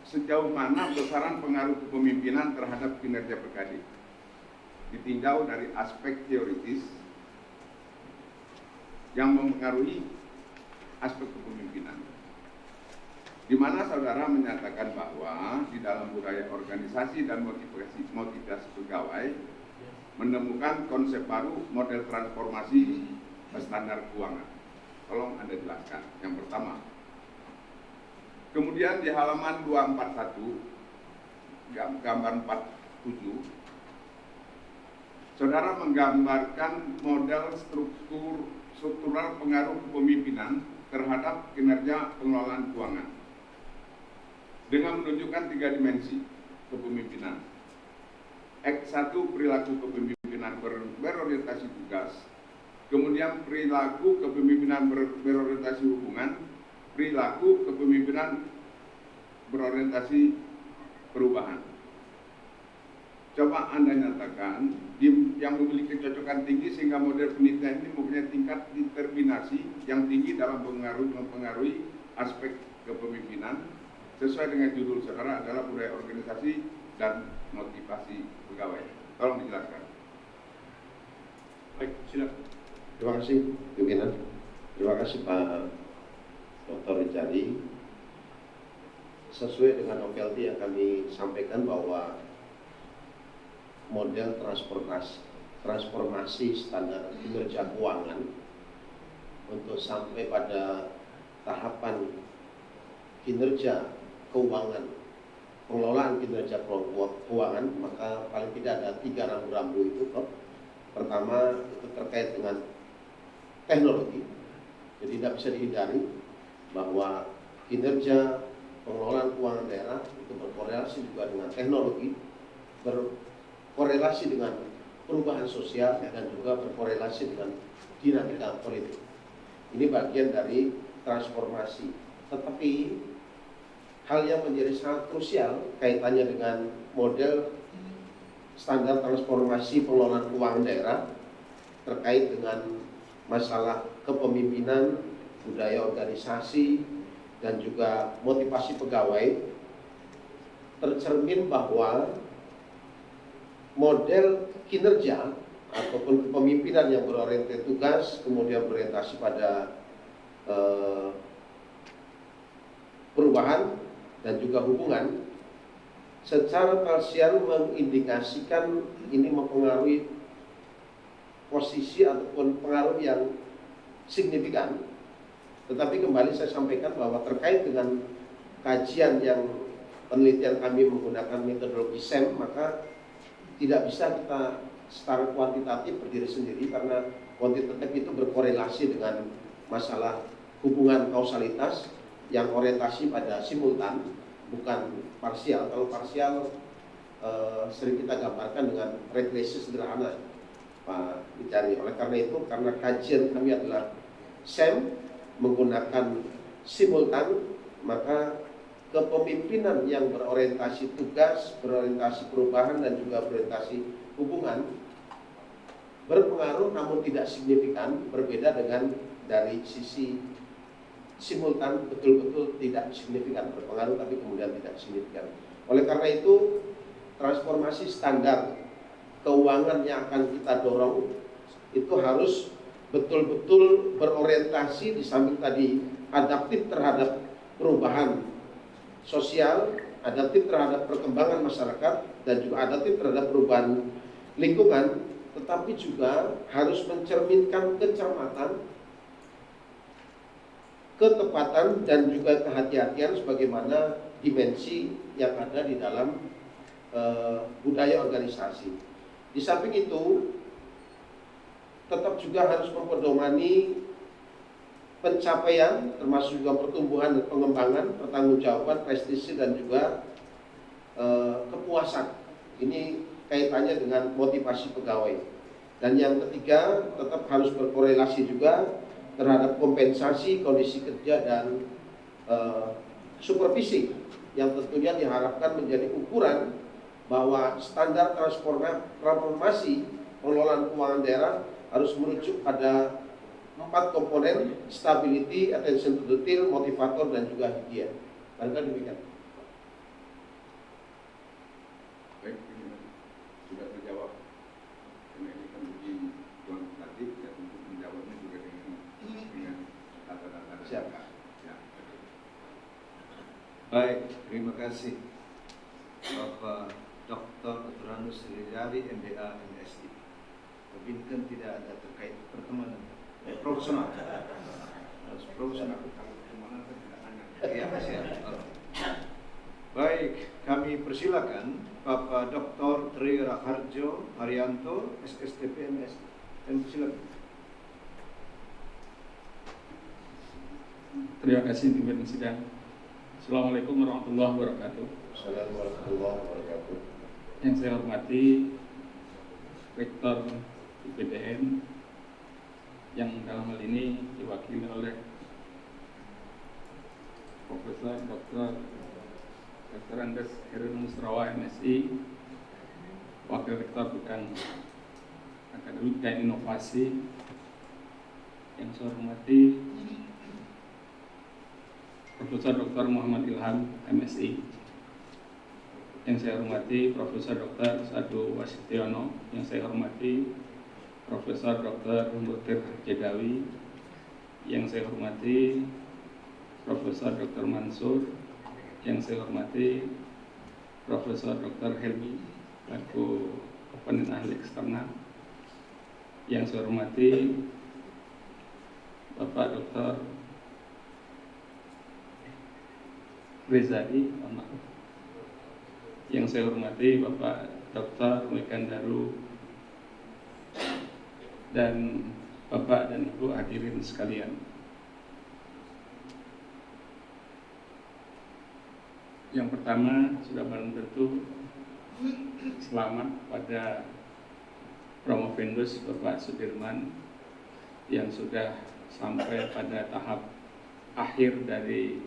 sejauh mana besaran pengaruh kepemimpinan terhadap kinerja PKD ditinjau dari aspek teoritis yang mempengaruhi aspek kepemimpinan, di mana saudara menyatakan bahwa di dalam budaya organisasi dan motivasi pegawai menemukan konsep baru model transformasi standar keuangan. Tolong Anda jelaskan. Yang pertama. Kemudian di halaman 241, gambar 47, saudara menggambarkan model struktural pengaruh kepemimpinan terhadap kinerja pengelolaan keuangan dengan menunjukkan 3 dimensi kepemimpinan. X1 perilaku kepemimpinan berorientasi tugas, kemudian perilaku kepemimpinan berorientasi hubungan, perilaku kepemimpinan berorientasi perubahan. Coba Anda nyatakan yang memiliki kecocokan tinggi sehingga model penelitian ini mempunyai tingkat determinasi yang tinggi dalam mempengaruhi aspek kepemimpinan sesuai dengan judul saudara adalah budaya organisasi dan motivasi pegawai. Tolong dijelaskan. Baik, silakan. Terima kasih pimpinan. Terima kasih Pak Dr. Rijali. Sesuai dengan novelty yang kami sampaikan bahwa model transformasi standar kinerja keuangan untuk sampai pada tahapan kinerja keuangan, pengelolaan kinerja keuangan, maka paling tidak ada 3 rambu-rambu itu, Prof. Pertama itu terkait dengan teknologi, jadi tidak bisa dihindari bahwa kinerja pengelolaan keuangan daerah itu berkorelasi juga dengan teknologi, berkorelasi dengan perubahan sosial, dan juga berkorelasi dengan dinamika politik. Ini bagian dari transformasi. Tetapi hal yang menjadi sangat krusial kaitannya dengan model standar transformasi pengelolaan keuangan daerah terkait dengan masalah kepemimpinan, budaya organisasi, dan juga motivasi pegawai, tercermin bahwa model kinerja ataupun kepemimpinan yang berorientasi tugas, kemudian berorientasi pada perubahan dan juga hubungan, secara parsial mengindikasikan ini mempengaruhi posisi ataupun pengaruh yang signifikan. Tetapi kembali saya sampaikan bahwa terkait dengan kajian yang penelitian kami menggunakan metodologi SEM, maka tidak bisa kita secara kuantitatif berdiri sendiri, karena kuantitatif itu berkorelasi dengan masalah hubungan kausalitas yang orientasi pada simultan, bukan parsial. Kalau parsial sering kita gambarkan dengan regresi sederhana, Pak Dicari. Oleh karena itu, karena kajian kami adalah SEM menggunakan simultan, maka kepemimpinan yang berorientasi tugas, berorientasi perubahan, dan juga berorientasi hubungan berpengaruh namun tidak signifikan, berbeda dengan dari sisi simultan betul-betul tidak signifikan, berpengaruh tapi kemudian tidak signifikan. Oleh karena itu, transformasi standar keuangan yang akan kita dorong itu harus betul-betul berorientasi di samping tadi adaptif terhadap perubahan sosial, adaptif terhadap perkembangan masyarakat, dan juga adaptif terhadap perubahan lingkungan, tetapi juga harus mencerminkan kecermatan, ketepatan, dan juga kehati-hatian sebagaimana dimensi yang ada di dalam budaya organisasi. Di samping itu, tetap juga harus mempedomani pencapaian, termasuk juga pertumbuhan dan pengembangan, pertanggungjawaban, prestisi, dan juga kepuasan. Ini kaitannya dengan motivasi pegawai. Dan yang ketiga, tetap harus berkorelasi juga terhadap kompensasi, kondisi kerja, dan supervisi yang tentunya diharapkan menjadi ukuran bahwa standar transformasi pengelolaan keuangan daerah harus merujuk pada 4 komponen: stability, attention to detail, motivator, dan juga higien. Barangkali demikian. Baik, sudah terjawab. Karena ini kan uji kuantitatif, ya untuk menjawabnya juga dengan data-data. Siap. Ya. Baik, terima kasih Bapak Dr. Turanus Rizali, MBA, MSI. Tapi ini kan tidak ada terkait pertemanan, profesional. Harus profesional. Iya, siap. Baik, kami persilakan Bapak Dr. Tri Raharjo Haryanto, SSTP MSI. Dan silakan. Terima kasih pimpinan sidang. Assalamualaikum warahmatullahi wabarakatuh. Assalamualaikum warahmatullahi wabarakatuh. Yang saya hormati Rektor IPDN yang dalam hal ini diwakili oleh Profesor Dr. Andes Heru Musrawa, MSI, Wakil Rektor Bidang Akademik dan Inovasi. Yang saya hormati Profesor Dr. Muhammad Ilham, MSI. Yang saya hormati Profesor Dr. Sadu Wasityono. Yang saya hormati Profesor Dr. Mutir Jedawi. Yang saya hormati Profesor Dr. Mansur. Yang saya hormati Profesor Dr. Helmi selaku komponen ahli eksternal. Yang saya hormati Bapak Dr. Rezadi, yang saya hormati Bapak Dr. Mekandaru dan Bapak dan Ibu hadirin sekalian. Yang pertama, sudah barang tentu selamat pada Promovendus Bapak Sudirman yang sudah sampai pada tahap akhir dari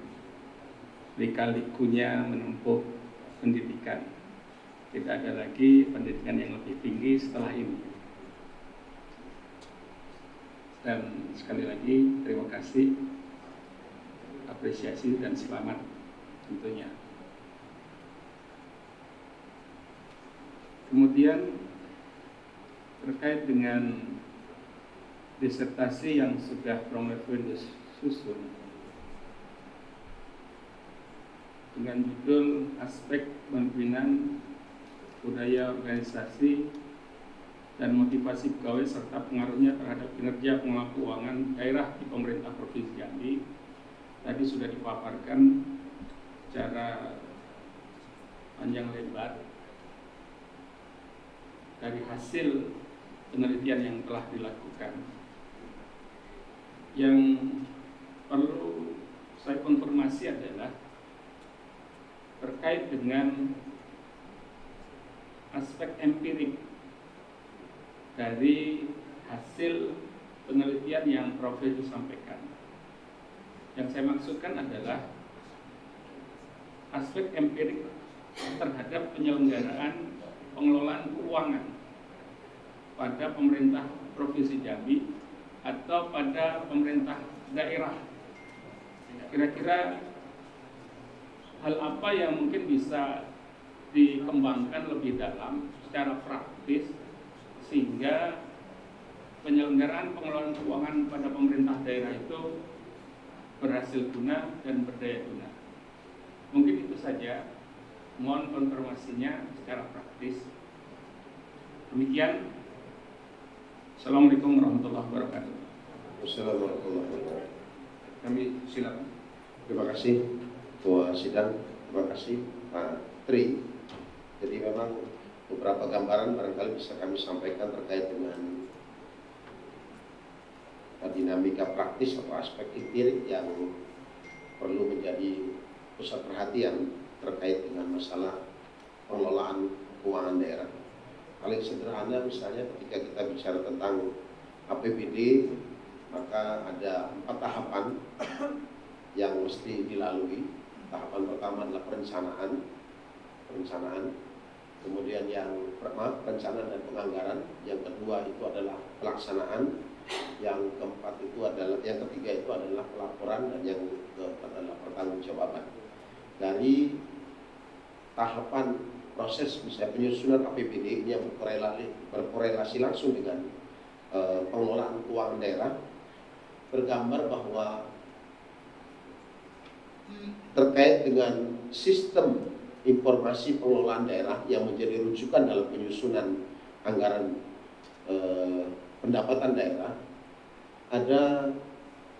lika-likunya menempuh pendidikan. Tidak ada lagi pendidikan yang lebih tinggi setelah ini. Dan sekali lagi terima kasih, apresiasi dan selamat tentunya. Kemudian terkait dengan disertasi yang sudah Promovendus susun dengan judul Aspek Pemimpinan Budaya Organisasi dan Motivasi Pegawai serta Pengaruhnya terhadap Kinerja Pengelola Keuangan Daerah di Pemerintah Provinsi Jambi. Tadi sudah dipaparkan secara panjang lebar dari hasil penelitian yang telah dilakukan. Yang perlu saya konfirmasi adalah terkait dengan aspek empirik dari hasil penelitian yang Prof. sampaikan. Yang saya maksudkan adalah aspek empirik terhadap penyelenggaraan pengelolaan keuangan pada pemerintah Provinsi Jambi atau pada pemerintah daerah. Kira-kira hal apa yang mungkin bisa dikembangkan lebih dalam secara praktis sehingga penyelenggaraan pengelolaan keuangan pada pemerintah daerah itu berhasil guna dan berdaya guna. Mungkin itu saja, mohon konfirmasinya secara praktis. Demikian, Assalamualaikum warahmatullahi wabarakatuh. Wassalamualaikum warahmatullahi wabarakatuh. Kami silakan. Terima kasih Ketua Sidang, terima kasih Pak Tri. Jadi memang beberapa gambaran barangkali bisa kami sampaikan terkait dengan dinamika praktis atau aspek empirik yang perlu menjadi pusat perhatian terkait dengan masalah pengelolaan keuangan daerah. Paling sederhana misalnya ketika kita bicara tentang APBD, maka ada 4 tahapan yang mesti dilalui. Tahapan pertama adalah perencanaan, kemudian perencanaan dan penganggaran. Yang kedua itu adalah pelaksanaan, yang ketiga itu adalah pelaporan, dan yang keempat adalah pertanggungjawaban. Dari tahapan proses misalnya penyusunan APBD ini yang berkorelasi langsung dengan pengelolaan keuangan daerah, bergambar bahwa terkait dengan sistem informasi pengelolaan daerah yang menjadi rujukan dalam penyusunan anggaran pendapatan daerah, ada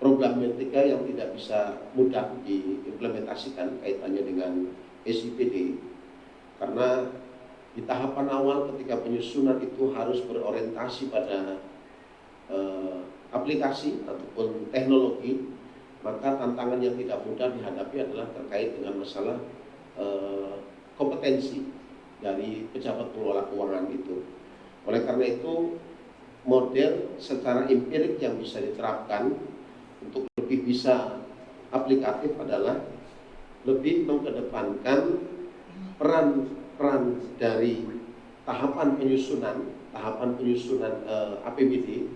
problematika yang tidak bisa mudah diimplementasikan kaitannya dengan SIPD, karena di tahapan awal ketika penyusunan itu harus berorientasi pada aplikasi ataupun teknologi, maka tantangan yang tidak mudah dihadapi adalah terkait dengan masalah kompetensi dari pejabat pengelola keuangan itu. Oleh karena itu, model secara empirik yang bisa diterapkan untuk lebih bisa aplikatif adalah lebih mengedepankan peran dari tahapan penyusunan APBD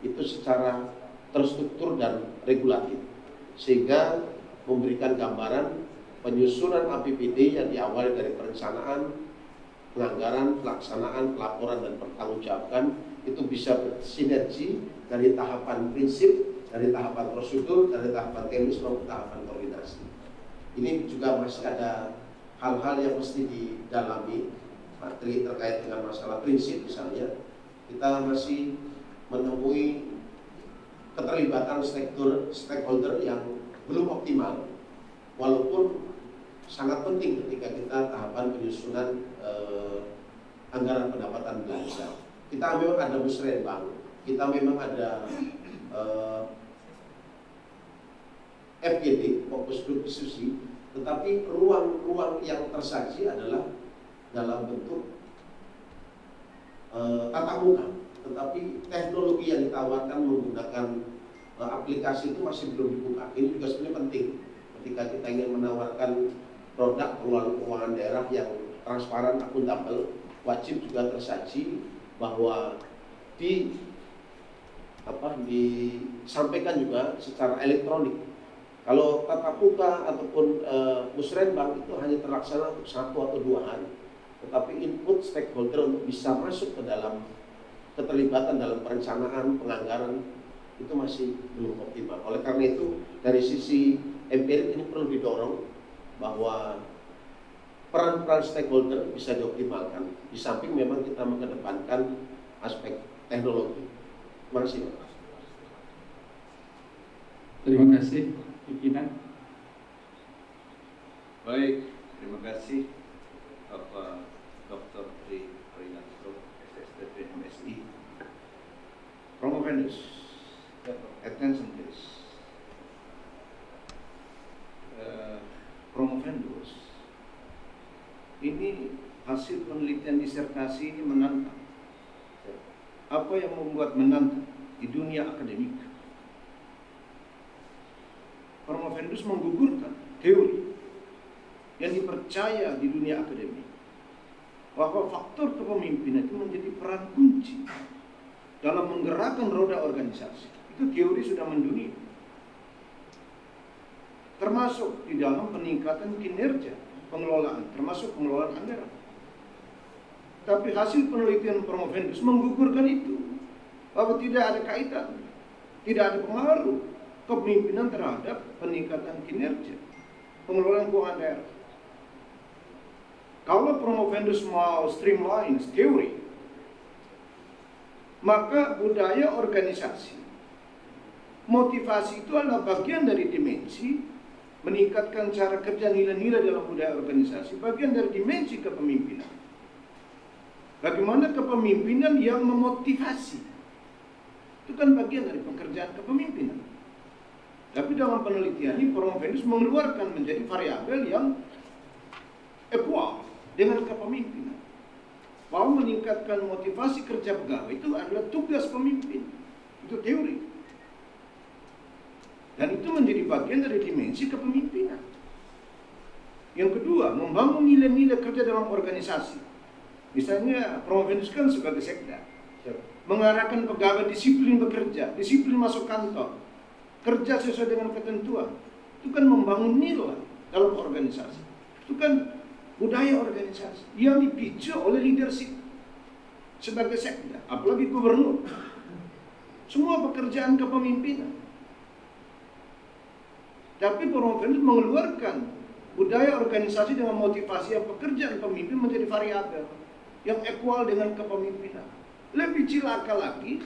itu secara terstruktur dan regulatif, sehingga memberikan gambaran penyusunan APBD yang diawali dari perencanaan, penganggaran, pelaksanaan, pelaporan, dan pertanggungjawaban itu bisa bersinergi dari tahapan prinsip, dari tahapan prosedur, dari tahapan teknis maupun tahapan koordinasi. Ini juga masih ada hal-hal yang mesti didalami, Pak Tri, terkait dengan masalah prinsip misalnya. Kita masih menemui keterlibatan stakeholder yang belum optimal, walaupun sangat penting ketika kita tahapan penyusunan anggaran pendapatan belanja. Kita memang ada musrenbang, kita memang ada FGD, fokus grup diskusi, tetapi ruang yang tersaji adalah dalam bentuk tatap muka. Tetapi teknologi yang ditawarkan menggunakan aplikasi itu masih belum dibuka. Ini juga sebenarnya penting ketika kita ingin menawarkan produk pengelolaan keuangan daerah yang transparan, akuntabel, wajib juga tersaji bahwa disampaikan juga secara elektronik. Kalau tatap muka ataupun musrenbang itu hanya terlaksana untuk 1 atau 2 hari, tetapi input stakeholder untuk bisa masuk ke dalam keterlibatan dalam perencanaan, penganggaran itu masih belum optimal. Oleh karena itu, dari sisi empirik ini perlu didorong bahwa peran-peran stakeholder bisa dioptimalkan. Di samping memang kita mengedepankan aspek teknologi. Terima kasih, Pak. Terima kasih, pimpinan. Baik, terima kasih Bapak Dr. Tri Haryanto, SSTP MSI. Promovendus, attention please. Promovendus, ini hasil penelitian disertasi ini menantang. Apa yang membuat menantang di dunia akademik? Promovendus menggugurkan teori yang dipercaya di dunia akademik bahwa faktor kepemimpinan itu menjadi peran kunci dalam menggerakkan roda organisasi. Itu teori sudah mendunia, termasuk di dalam peningkatan kinerja pengelolaan, termasuk pengelolaan anggaran. Tapi hasil penelitian Promovendus menggugurkan itu, bahwa tidak ada kaitan, tidak ada pengaruh kepemimpinan terhadap peningkatan kinerja pengelolaan keuangan daerah. Kalau Promovendus mau streamline teori, maka budaya organisasi, motivasi itu adalah bagian dari dimensi meningkatkan cara kerja nilai-nilai dalam budaya organisasi, bagian dari dimensi kepemimpinan. Bagaimana kepemimpinan yang memotivasi, itu kan bagian dari pekerjaan kepemimpinan. Tapi dalam penelitian ini Promovendus mengeluarkan menjadi variabel yang equal dengan kepemimpinan. Bahwa meningkatkan motivasi kerja pegawai itu adalah tugas pemimpin. Itu teori. Dan itu menjadi bagian dari dimensi kepemimpinan. Yang kedua, membangun nilai-nilai kerja dalam organisasi. Misalnya Promovendus kan sebagai sekda, mengarahkan pegawai disiplin bekerja, disiplin masuk kantor, kerja sesuai dengan ketentuan. Itu kan membangun nilai dalam organisasi. Itu kan budaya organisasi yang dipicu oleh leadership sebagai sekda, apalagi gubernur. Semua pekerjaan kepemimpinan. Tapi Promovendus mengeluarkan budaya organisasi dengan motivasi yang pekerjaan pemimpin menjadi variabel yang equal dengan kepemimpinan. Lebih cilaka lagi,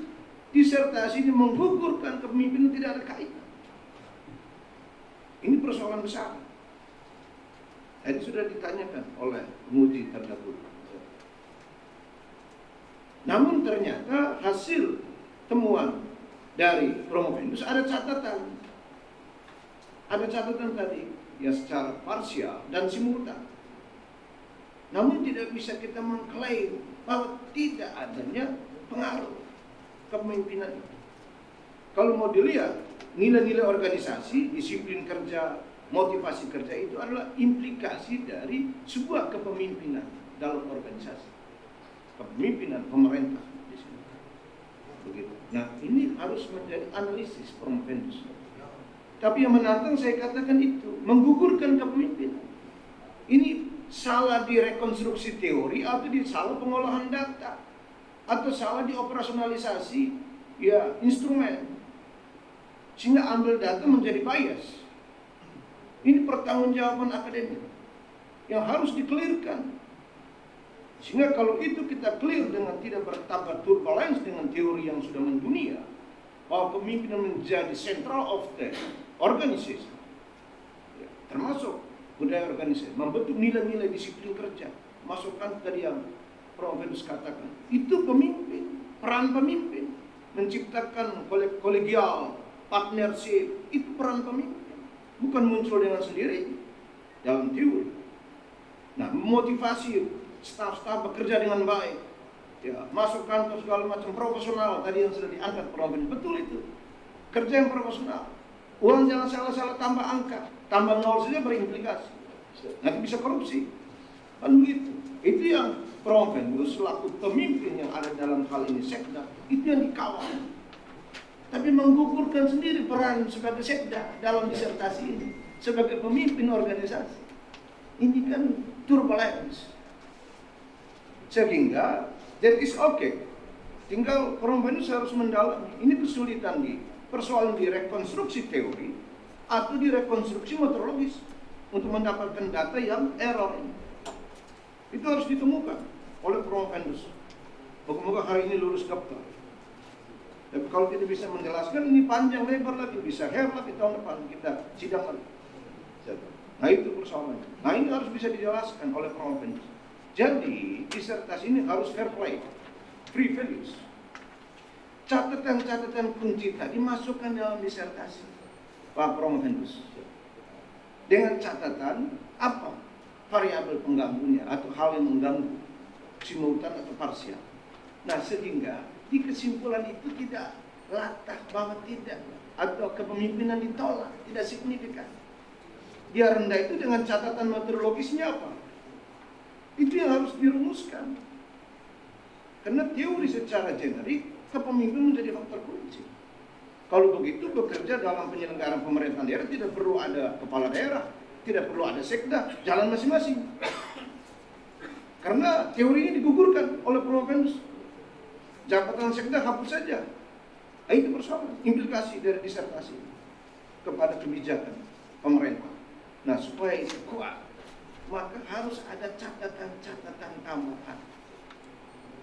disertasi ini menggugurkan kepemimpinan tidak ada kaitan. Ini persoalan besar. Ini sudah ditanyakan oleh penguji terdahulu. Namun ternyata hasil temuan dari Promovendus ada catatan. Ada catatan tadi, ya secara parsial dan simultan. Namun tidak bisa kita mengklaim bahwa tidak adanya pengaruh kepemimpinan itu. Kalau mau dilihat, nilai-nilai organisasi, disiplin kerja, motivasi kerja itu adalah implikasi dari sebuah kepemimpinan dalam organisasi. Kepemimpinan pemerintah di sini. Begitu. Nah, ini harus menjadi analisis Promovendus. Tapi yang menantang saya katakan itu menggugurkan kepemimpinan. Ini salah di rekonstruksi teori atau di salah pengolahan data atau salah di operasionalisasi ya instrumen sehingga ambil data menjadi bias. Ini pertanggungjawaban akademik yang harus di-clearkan. Sehingga kalau itu kita clear dengan tidak bertambah turbulence dengan teori yang sudah mendunia, bahwa kepemimpinan menjadi central of the organization, ya, termasuk budaya organisasi, membentuk nilai-nilai disiplin kerja, masukkan tadi yang Promovendus katakan, itu pemimpin, peran pemimpin, menciptakan kolegial, partnership, itu peran pemimpin, bukan muncul dengan sendiri dalam teori. Nah, motivasi staf-staf bekerja dengan baik, ya, masuk kantor segala macam profesional tadi yang sudah diangkat Promovendus, betul itu, kerja yang profesional. Uang jangan salah-salah tambah angka, tambah nol saja berimplikasi, nanti bisa korupsi, kan begitu. Itu yang Promovendus selaku pemimpin yang ada dalam hal ini sekda, itu yang dikawal. Tapi menggugurkan sendiri peran sebagai sekda dalam disertasi ini, sebagai pemimpin organisasi. Ini kan turbulence. Sehingga that is okay. Tinggal Promovendus harus mendalami. Ini kesulitan di persoalan di rekonstruksi teori atau di rekonstruksi metodologis untuk mendapatkan data yang error ini. Itu harus ditemukan oleh Promovendus. Moga-moga hari ini lulus dokter. Tapi kalau tidak bisa menjelaskan, ini panjang lebar lagi, bisa hebat lagi tahun depan kita sidang lagi. Nah itu persoalannya. Nah ini harus bisa dijelaskan oleh Promovendus. Jadi disertasi ini harus fair play, free values. Catatan-catatan kunci tadi masukkan dalam disertasi Pak Promovendus. Dengan catatan apa? Variabel pengganggunya atau hal yang mengganggu, simultan atau parsial. Nah sehingga di kesimpulan itu tidak latah bahwa tidak atau kepemimpinan ditolak, tidak signifikan. Dia rendah itu dengan catatan metodologisnya apa? Itu yang harus dirumuskan. Karena teori secara generik kepemimpinan menjadi faktor kunci. Kalau begitu bekerja dalam penyelenggaraan pemerintahan daerah tidak perlu ada kepala daerah, tidak perlu ada sekda, jalan masing-masing. Karena teori ini digugurkan oleh Promovendus. Jabatan sekda hapus saja, Itu persoalan implikasi dari disertasi kepada kebijakan pemerintah. Nah, supaya itu kuat, maka harus ada catatan-catatan tambahan.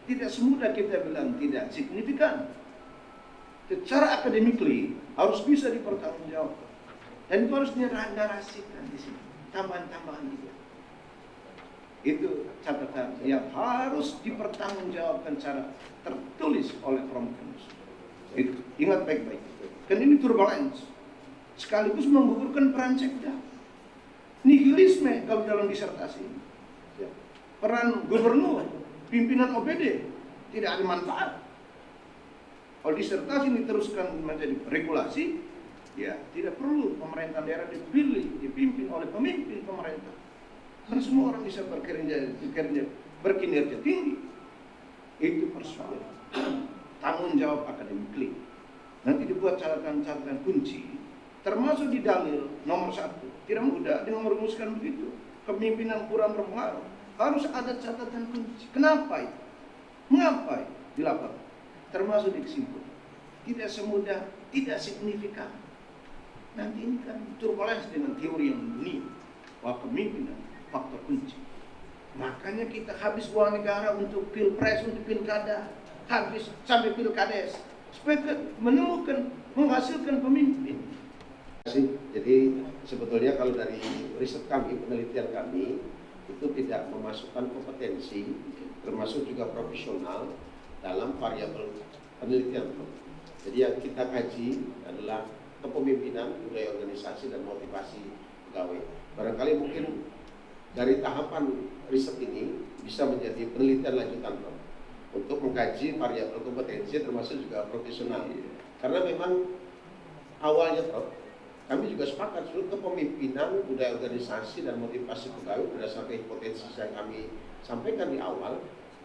Tidak semudah kita bilang tidak signifikan. Secara akademikly harus bisa dipertanggungjawabkan. Dan itu harus dinarasikan di sini, tambahan-tambahan itu. Itu catatan yang harus dipertanggungjawabkan secara tertulis oleh Prof. Itu ingat baik-baik. Dan ini turbulence, sekaligus menggugurkan peran sekda. Nihilisme kalau dalam disertasi. Peran gubernur, pimpinan OPD tidak ada manfaat. Kalau disertasi diteruskan menjadi regulasi, ya tidak perlu pemerintah daerah dipimpin oleh pemimpin pemerintah. Karena semua orang bisa berkinerja tinggi. Itu persoalan tanggung jawab akademik. Nanti dibuat catatan-catatan kunci, termasuk di dalil nomor 1. Tidak mudah dengan merumuskan begitu. Kepemimpinan kurang berpengaruh. Harus ada catatan kunci. Kenapa itu? Mengapa itu dilakukan? Termasuk di kesimpulan. Tidak semudah, tidak signifikan. Nanti ini kan turbulensi dengan teori yang dunia. Bahwa kepemimpinan faktor kunci. Makanya kita habis uang negara untuk pilpres, untuk pilkada, habis sampai pilkades, supaya menemukan, menghasilkan pemimpin. Jadi sebetulnya kalau dari riset kami, penelitian kami, itu tidak memasukkan kompetensi, termasuk juga profesional dalam variabel penelitian. Jadi yang kita kaji adalah kepemimpinan, budaya organisasi, dan motivasi pegawai. Barangkali mungkin dari tahapan riset ini bisa menjadi penelitian lanjutan, Prof, untuk mengkaji variabel kompetensi termasuk juga profesional. Karena memang awalnya, Prof, kami juga sepakat seluruh kepemimpinan, budaya organisasi, dan motivasi pegawai berdasarkan hipotesis yang kami sampaikan di awal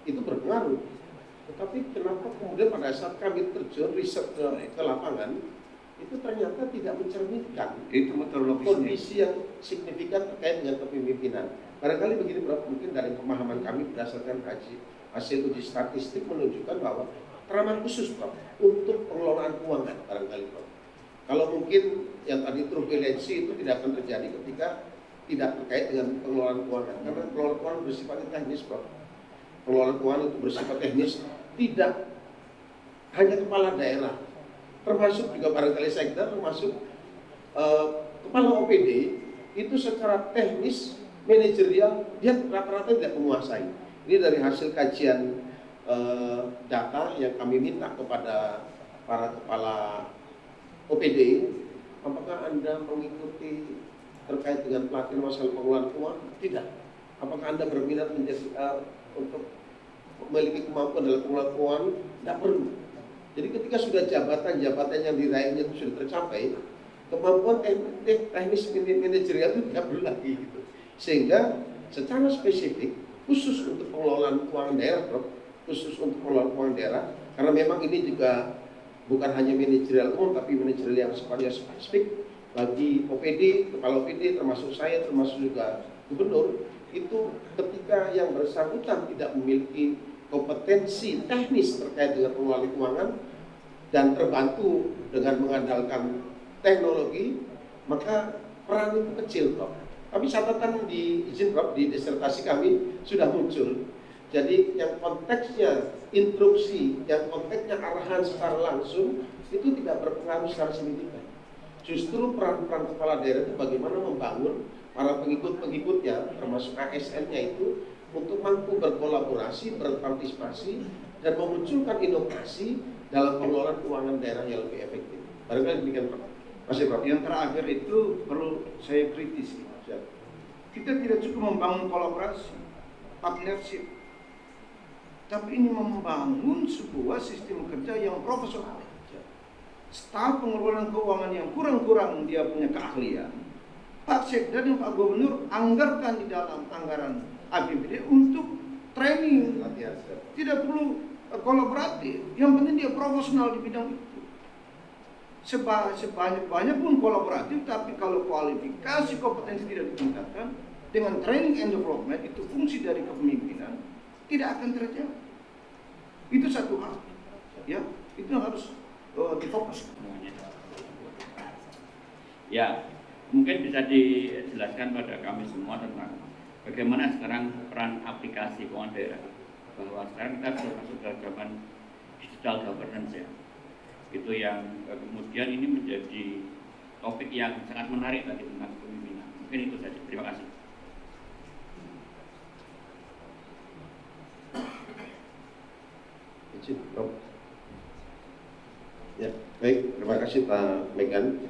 itu berpengaruh. Tetapi kenapa kemudian pada saat kami terjun riset ke lapangan itu ternyata tidak mencerminkan itu kondisi yang signifikan terkait dengan kepemimpinan. Barangkali begini, Prof, mungkin dari pemahaman kami berdasarkan hasil uji statistik menunjukkan bahwa teramat khusus, Prof, untuk pengelolaan keuangan barangkali, Prof. Kalau mungkin yang tadi turbulensi itu tidak akan terjadi ketika tidak terkait dengan pengelolaan keuangan, karena pengelolaan keuangan bersifat teknis, Prof. Pengelolaan keuangan itu bersifat teknis, tidak hanya kepala daerah, termasuk juga barangkali sekda, termasuk kepala OPD itu secara teknis, manajerial dia rata-rata tidak menguasai. Ini dari hasil kajian data yang kami minta kepada para kepala OPD, apakah Anda mengikuti terkait dengan pelatihan masalah pengelolaan keuangan? Tidak. Apakah Anda berminat menjadi untuk memiliki kemampuan dalam pengelolaan keuangan? Tidak perlu. Jadi ketika sudah jabatan-jabatan yang diraihnya itu sudah tercapai, kemampuan teknis manajerial itu tidak perlu lagi gitu. Sehingga secara spesifik khusus untuk pengelolaan keuangan daerah, Prof, khusus untuk pengelolaan keuangan daerah, karena memang ini juga bukan hanya manajerial umum, tapi manajerial yang sifatnya spesifik bagi OPD, kepala OPD, termasuk saya, termasuk juga gubernur, itu ketika yang bersangkutan tidak memiliki kompetensi teknis terkait dengan pengelolaan keuangan dan terbantu dengan mengandalkan teknologi, maka peran itu kecil, Prof. Tapi catatan di izin, Prof, di disertasi kami sudah muncul. Jadi yang konteksnya instruksi, yang konteksnya arahan secara langsung itu tidak berpengaruh secara signifikan. Justru peran-peran kepala daerah itu bagaimana membangun para pengikut-pengikutnya, termasuk ASN-nya itu untuk mampu berkolaborasi, berpartisipasi, dan memunculkan inovasi dalam pengelolaan keuangan daerah yang lebih efektif. Barangkali demikian, Prof. Masih, Prof. Yang terakhir itu perlu saya kritisi. Kita tidak cukup membangun kolaborasi, partnership, tapi ini membangun sebuah sistem kerja yang profesional. Staf pengelolaan keuangan yang kurang-kurang dia punya keahlian, Pak Sekda dan Pak Gubernur anggarkan di dalam anggaran APBD untuk training. Tidak perlu kolaboratif, yang penting dia profesional di bidang itu. Sebanyak-banyak pun kolaboratif, tapi kalau kualifikasi kompetensi tidak ditingkatkan dengan training and development, itu fungsi dari kepemimpinan, tidak akan terjadi. Itu satu hal, ya, itu harus fokus. Ya, mungkin bisa dijelaskan pada kami semua tentang bagaimana sekarang peran aplikasi keuangan daerah, bahwa sekarang kita sudah masuk ke zaman digital governance ya. Itu yang kemudian ini menjadi topik yang sangat menarik tadi tentang kepemimpinan. Mungkin itu saja. Terima kasih. Ya, baik, terima kasih Pak Megan.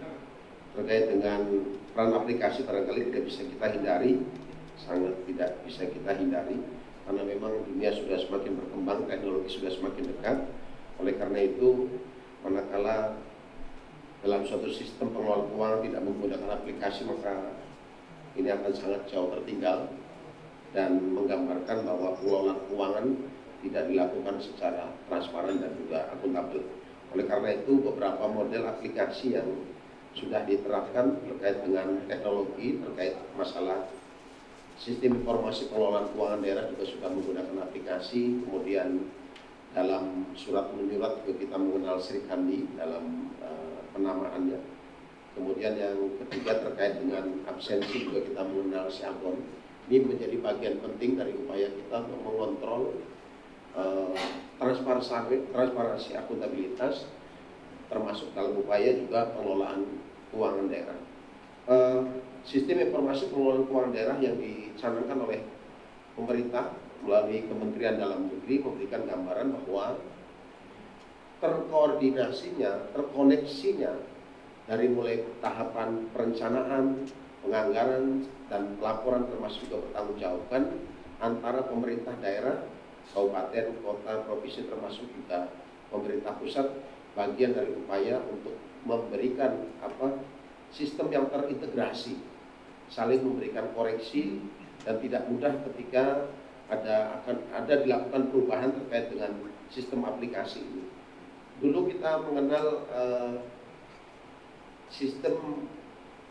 Terkait dengan peran aplikasi barangkali tidak bisa kita hindari, sangat tidak bisa kita hindari, karena memang dunia sudah semakin berkembang, teknologi sudah semakin dekat. Oleh karena itu, manakala dalam suatu sistem pengelolaan keuangan tidak menggunakan aplikasi, maka ini akan sangat jauh tertinggal dan menggambarkan bahwa pengelolaan keuangan tidak dilakukan secara transparan dan juga akuntabel. Oleh karena itu, beberapa model aplikasi yang sudah diterapkan terkait dengan teknologi, terkait masalah sistem informasi pengelolaan keuangan daerah juga sudah menggunakan aplikasi. Kemudian dalam surat menyurat juga kita mengenal Sri Kandi dalam penamaannya. Kemudian yang ketiga terkait dengan absensi juga kita mengenal Siagon. Ini menjadi bagian penting dari upaya kita untuk mengontrol transparansi akuntabilitas, termasuk dalam upaya juga pengelolaan keuangan daerah. Sistem informasi pengelolaan keuangan daerah yang dicanangkan oleh pemerintah melalui Kementerian Dalam Negeri memberikan gambaran bahwa terkoordinasinya, terkoneksinya dari mulai tahapan perencanaan, penganggaran, dan pelaporan termasuk juga bertanggungjawabkan antara pemerintah daerah, kabupaten, kota, provinsi termasuk juga pemerintah pusat, bagian dari upaya untuk memberikan sistem yang terintegrasi, saling memberikan koreksi dan tidak mudah ketika akan dilakukan perubahan terkait dengan sistem aplikasi ini. Dulu kita mengenal sistem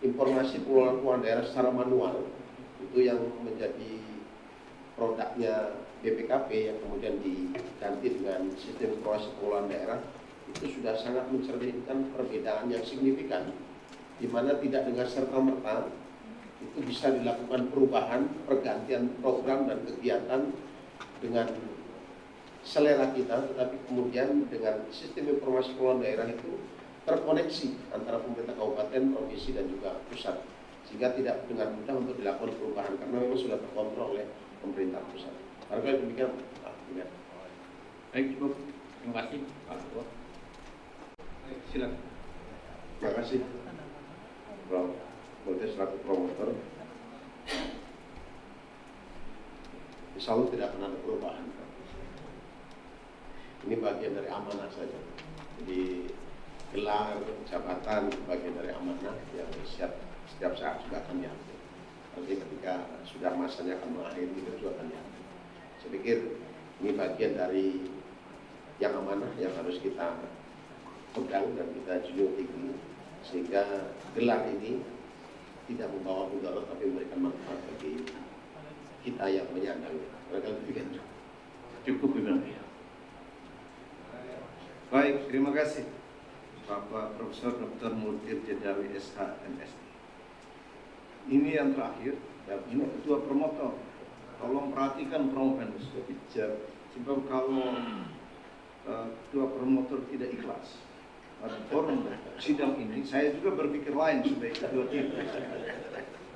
informasi pengelolaan keuangan daerah secara manual, itu yang menjadi produknya BPKP yang kemudian diganti dengan sistem informasi pengelolaan daerah. Itu sudah sangat mencerminkan perbedaan yang signifikan, di mana tidak dengan serta-merta itu bisa dilakukan perubahan, pergantian program dan kegiatan dengan selera kita, tetapi kemudian dengan sistem informasi pengelolaan daerah itu terkoneksi antara pemerintah kabupaten, provinsi dan juga pusat, sehingga tidak dengan mudah untuk dilakukan perubahan karena memang sudah terkontrol oleh pemerintah pusat. Barangkali demikian. Baik, cukup. Terima kasih Pak Ketua. Silakan. Terima kasih. Protes selaku promotor. Insya Allah tidak akan ada perubahan. Ini bagian dari amanah saja. Jadi gelar jabatan bagian dari amanah yang setiap saat juga akan diambil. Nanti ketika sudah masanya akan mengakhiri itu juga akan diambil. Saya pikir ini bagian dari yang amanah yang harus kita pegang dan kita junjung tinggi, sehingga gelar ini tidak membawa mudarat tapi memberikan manfaat bagi kita yang menyandangnya. Barangkali demikian. Cukup Ibu. Baik, terima kasih Bapak Profesor Dr. Mutir Jedawi SH MSc. Ini yang terakhir, dan ini ketua promotor. Tolong perhatikan promovendus. Sebab kalau ketua promotor tidak ikhlas pada forum sidang ini, saya juga berpikir lain sebagai ketua tim.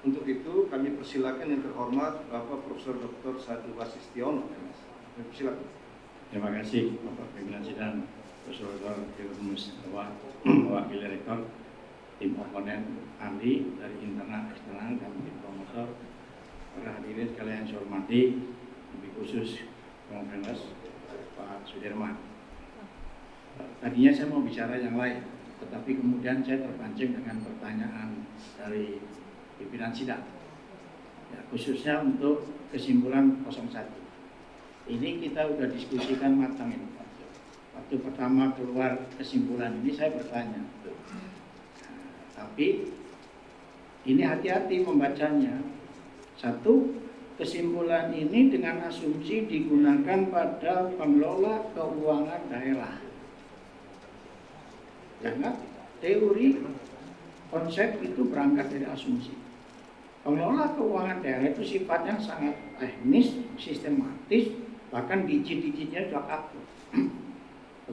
Untuk itu kami persilakan yang terhormat Bapak Profesor Dr. Sadu Wasistiono. Silakan. Terima kasih Bapak Pimpinan Sidang, Profesor Dr. Wakil Rektor, tim komponen ahli dari internal, eksternal, dan tim promotor, para hadirin sekalian yang saya hormati, lebih khusus Promovendus Pak Sudirman. Tadinya saya mau bicara yang lain, tetapi kemudian saya terpancing dengan pertanyaan dari pimpinan sidang, ya, khususnya untuk kesimpulan 01. Ini kita sudah diskusikan matang ini. Waktu pertama keluar kesimpulan ini saya bertanya, tapi ini hati-hati membacanya. Satu, kesimpulan ini dengan asumsi digunakan pada pengelola keuangan daerah. Karena teori konsep itu berangkat dari asumsi. Pengelola keuangan daerah itu sifatnya sangat teknis, sistematis, bahkan digit-digitnya sudah kaku.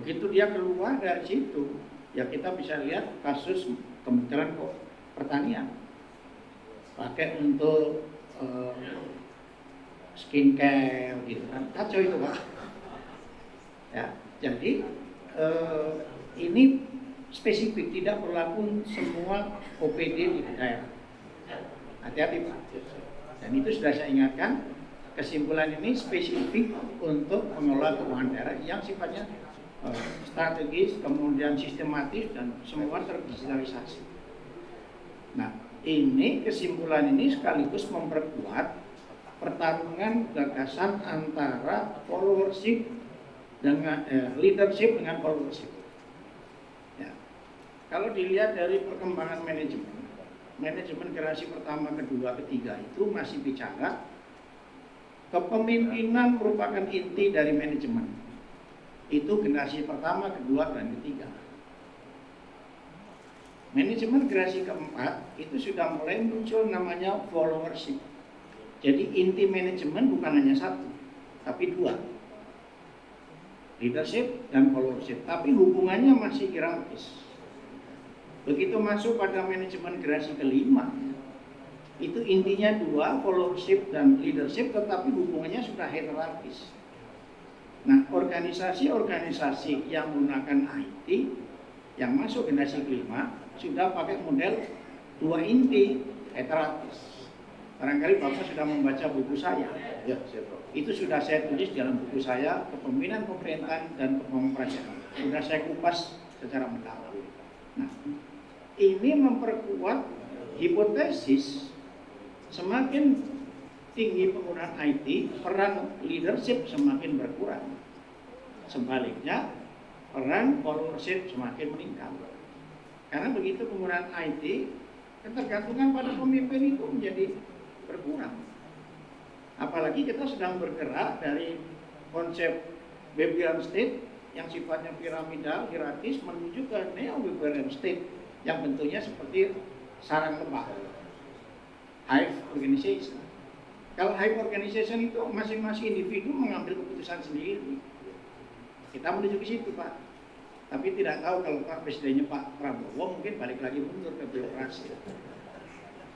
Begitu dia keluar dari situ, ya kita bisa lihat kasus Kementerian Pertanian pakai untuk skincare gitu kan, kacau itu Pak. Ya, jadi ini spesifik, tidak berlaku semua OPD di daerah. Hati-hati Pak. Dan itu sudah saya ingatkan, kesimpulan ini spesifik untuk pengelola keuangan daerah yang sifatnya strategis, kemudian sistematis, dan semua terdigitalisasi. Nah, ini kesimpulan ini sekaligus memperkuat pertarungan gagasan antara followership dengan leadership dengan followership. Ya. Kalau dilihat dari perkembangan manajemen generasi pertama, kedua, ketiga itu masih bicara kepemimpinan merupakan inti dari manajemen. Itu generasi pertama, kedua, dan ketiga. Manajemen generasi keempat itu sudah mulai muncul namanya followership. Jadi inti manajemen bukan hanya satu, tapi dua. Leadership dan followership, tapi hubungannya masih hierarkis. Begitu masuk pada manajemen generasi kelima, itu intinya dua, followership dan leadership, tetapi hubungannya sudah hierarkis. Nah, organisasi-organisasi yang menggunakan IT yang masuk generasi kelima sudah pakai model dua inti, hierarkis. Barangkali Bapak sudah membaca buku saya. Ya, siap, Pak. Itu sudah saya tulis dalam buku saya, Kepemimpinan Pemerintahan dan Kepemimpinan. Sudah saya kupas secara mendalam. Nah, ini memperkuat hipotesis semakin tinggi penggunaan IT, peran leadership semakin berkurang. Sebaliknya, peran followership semakin meningkat. Karena begitu penggunaan IT, ketergantungan pada pemimpin itu menjadi berkurang. Apalagi kita sedang bergerak dari konsep Weberian State yang sifatnya piramidal, hierarkis, menuju ke Neo-Weberian State yang bentuknya seperti sarang lebah, hive organization. Kalau hive organization itu masing-masing individu mengambil keputusan sendiri. Kita menuju ke situ Pak. Tapi tidak tahu kalau Pak Presidennya Pak Prabowo mungkin balik lagi mundur ke birokrasi.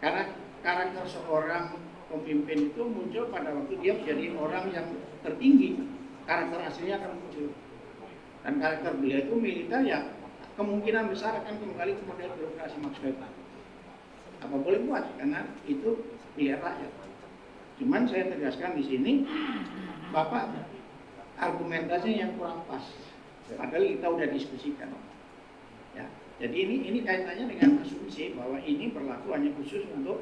Karena karakter seorang pemimpin itu muncul pada waktu dia menjadi orang yang tertinggi, karakter aslinya akan muncul. Dan karakter beliau itu militer, ya kemungkinan besar akan kembali ke model birokrasi Max Weber. Apa boleh buat, karena itu pilihan rakyat. Cuman saya tegaskan di sini, Bapak argumentasinya yang kurang pas. Padahal kita udah diskusikan. Ya, jadi ini kaitannya dengan asumsi bahwa ini berlaku hanya khusus untuk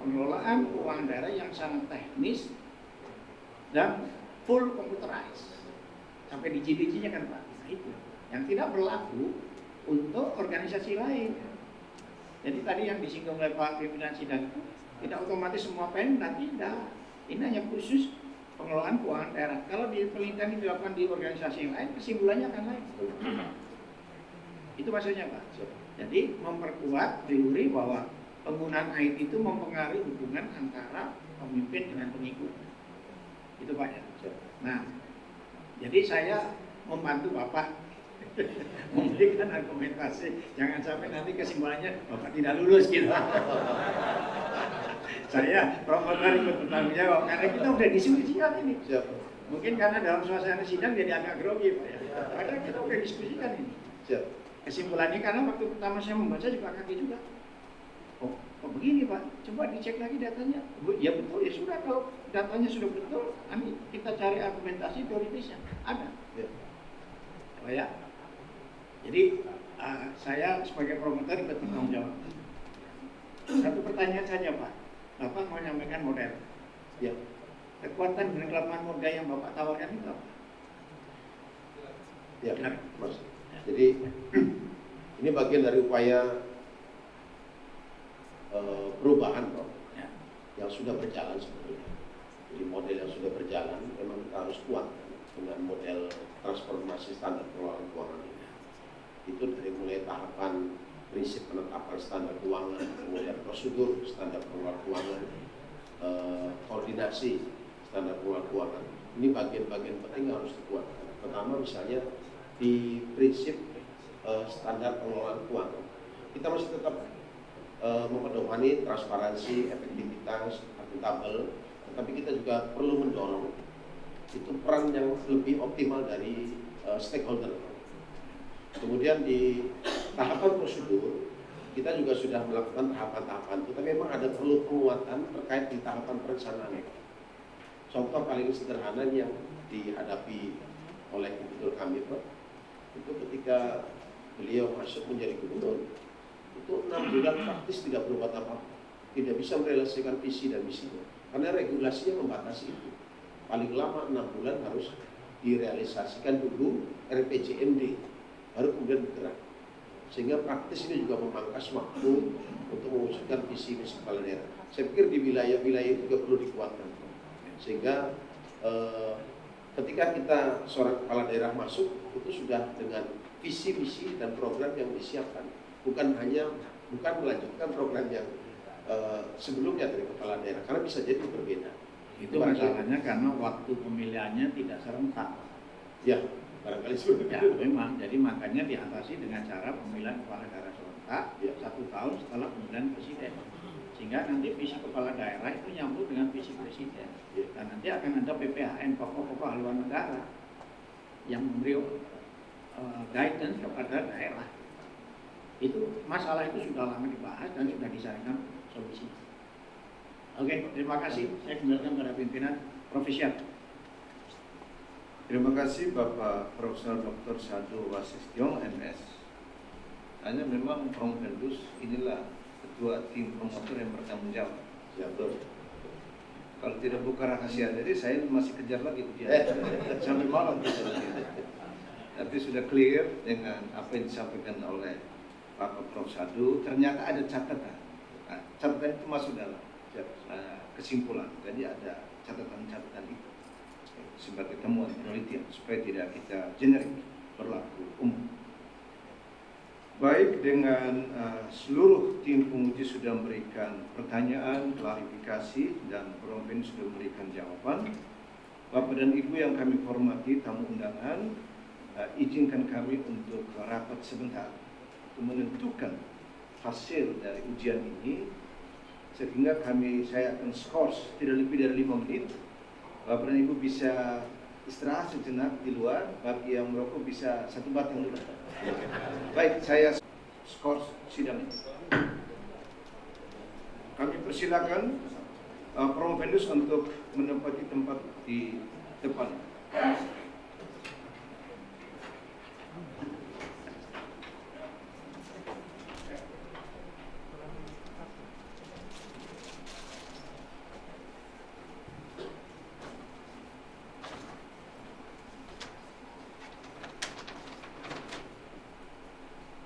pengelolaan keuangan daerah yang sangat teknis dan full computerized. Sampai digit-digitnya kan Pak. Nah, itu yang tidak berlaku untuk organisasi lain. Jadi tadi yang disinggung oleh Pak pimpinan sidang itu tidak otomatis semua Pemda, tidak. Ini hanya khusus pengelolaan keuangan daerah. Kalau di penelitian dilakukan di organisasi yang lain, kesimpulannya akan lain. Itu maksudnya Pak. Jadi memperkuat teori bahwa penggunaan IT itu mempengaruhi hubungan antara pemimpin dengan pengikut. Itu Pak ya. Nah, jadi saya membantu Bapak memberikan argumentasi, jangan sampai nanti kesimpulannya Bapak tidak lulus gitu. Saya promotor ikut bertanggung jawab karena kita udah diskusikan ini. Mungkin karena dalam suasana sidang jadi agak grogi Pak ya. Padahal kita udah diskusikan ini. Kesimpulannya karena waktu pertama saya membaca juga kaget juga. Oh begini Pak, coba dicek lagi datanya. Ya betul, ya sudah, kalau datanya sudah betul, kita cari argumentasi teoritisnya. Ada. Oh ya. Jadi saya sebagai promotor ikut bertanggung jawab. Satu pertanyaan saja Pak. Bapak mau menyampaikan model. Ya. Kekuatan dan kelemahan modal yang Bapak tawarkan itu apa? Ya, Mas. Jadi ini bagian dari upaya perubahan Prof. Ya. Yang sudah berjalan sebetulnya. Jadi model yang sudah berjalan memang kita harus kuat dengan model transformasi standar pengelolaan keuangan ini. Itu dari mulai tahapan prinsip penetapan standar keuangan, kemudian prosedur standar pengelolaan keuangan, koordinasi standar pengelolaan keuangan. Ini bagian-bagian penting yang harus dikuatkan. Pertama misalnya di prinsip standar pengelolaan keuangan, kita masih tetap memedomani transparansi, efektivitas, akuntabel, tetapi kita juga perlu mendorong itu peran yang lebih optimal dari stakeholder. Kemudian di tahapan prosedur kita juga sudah melakukan tahapan-tahapan itu, tapi memang ada perlu penguatan terkait di tahapan perencanaan. Contoh paling sederhana yang dihadapi oleh Gubernur kami, Pak, itu ketika beliau masuk menjadi gubernur, itu 6 bulan praktis tidak berbuat apa-apa, tidak bisa merealisasikan visi dan misinya, karena regulasinya membatasi itu. Paling lama 6 bulan harus direalisasikan dulu RPJMD, baru kemudian bergerak. Sehingga praktis ini juga memangkas waktu untuk mewujudkan visi misi kepala daerah. Saya pikir di wilayah-wilayah itu juga perlu dikuatkan, sehingga ketika kita seorang kepala daerah masuk itu sudah dengan visi misi dan program yang disiapkan, bukan melanjutkan program yang sebelumnya dari kepala daerah, karena bisa jadi berbeda. Itu masalahnya karena waktu pemilihannya tidak serentak. Ya, barangkali seperti ya, memang. Jadi makanya diatasi dengan cara pemilihan kepala daerah serentak ya, 1 tahun setelah pemilihan presiden. Sehingga nanti visi kepala daerah itu nyambung dengan visi presiden. Dan nanti akan ada PPHN, pokok-pokok haluan negara, yang memberi guidance kepada daerah. Itu masalah itu sudah lama dibahas dan sudah dicarikan solusi. Oke, terima kasih. Saya kembalikan pada pimpinan Profesor. Terima kasih Bapak Profesor Dr. Sadu Wasistion MS. Hanya memang Promovendus inilah ketua tim promotor yang bertanggung jawab. Ya, betul. Kalau tidak buka rahasia, jadi saya masih kejar lagi dia sampai malam. Tapi sudah clear dengan apa yang disampaikan oleh Bapak Prof. Sadu. Ternyata ada catatan. Nah, catatan itu masuk dalam kesimpulan. Jadi ada catatan-catatan itu sebagai temuan penelitian supaya tidak kita generik berlaku umum. Baik, dengan seluruh tim penguji sudah memberikan pertanyaan, klarifikasi, dan Promovendus sudah memberikan jawaban. Bapak dan Ibu yang kami hormati, tamu undangan, izinkan kami untuk rapat sebentar untuk menentukan hasil dari ujian ini, sehingga saya akan skors tidak lebih dari 5 menit. Bapak dan Ibu bisa istirahat sejenak di luar, bagi yang merokok bisa 1 batang dulu. Baik, saya skors sidang ini. Kami persilakan Promovendus untuk menempati tempat di depan.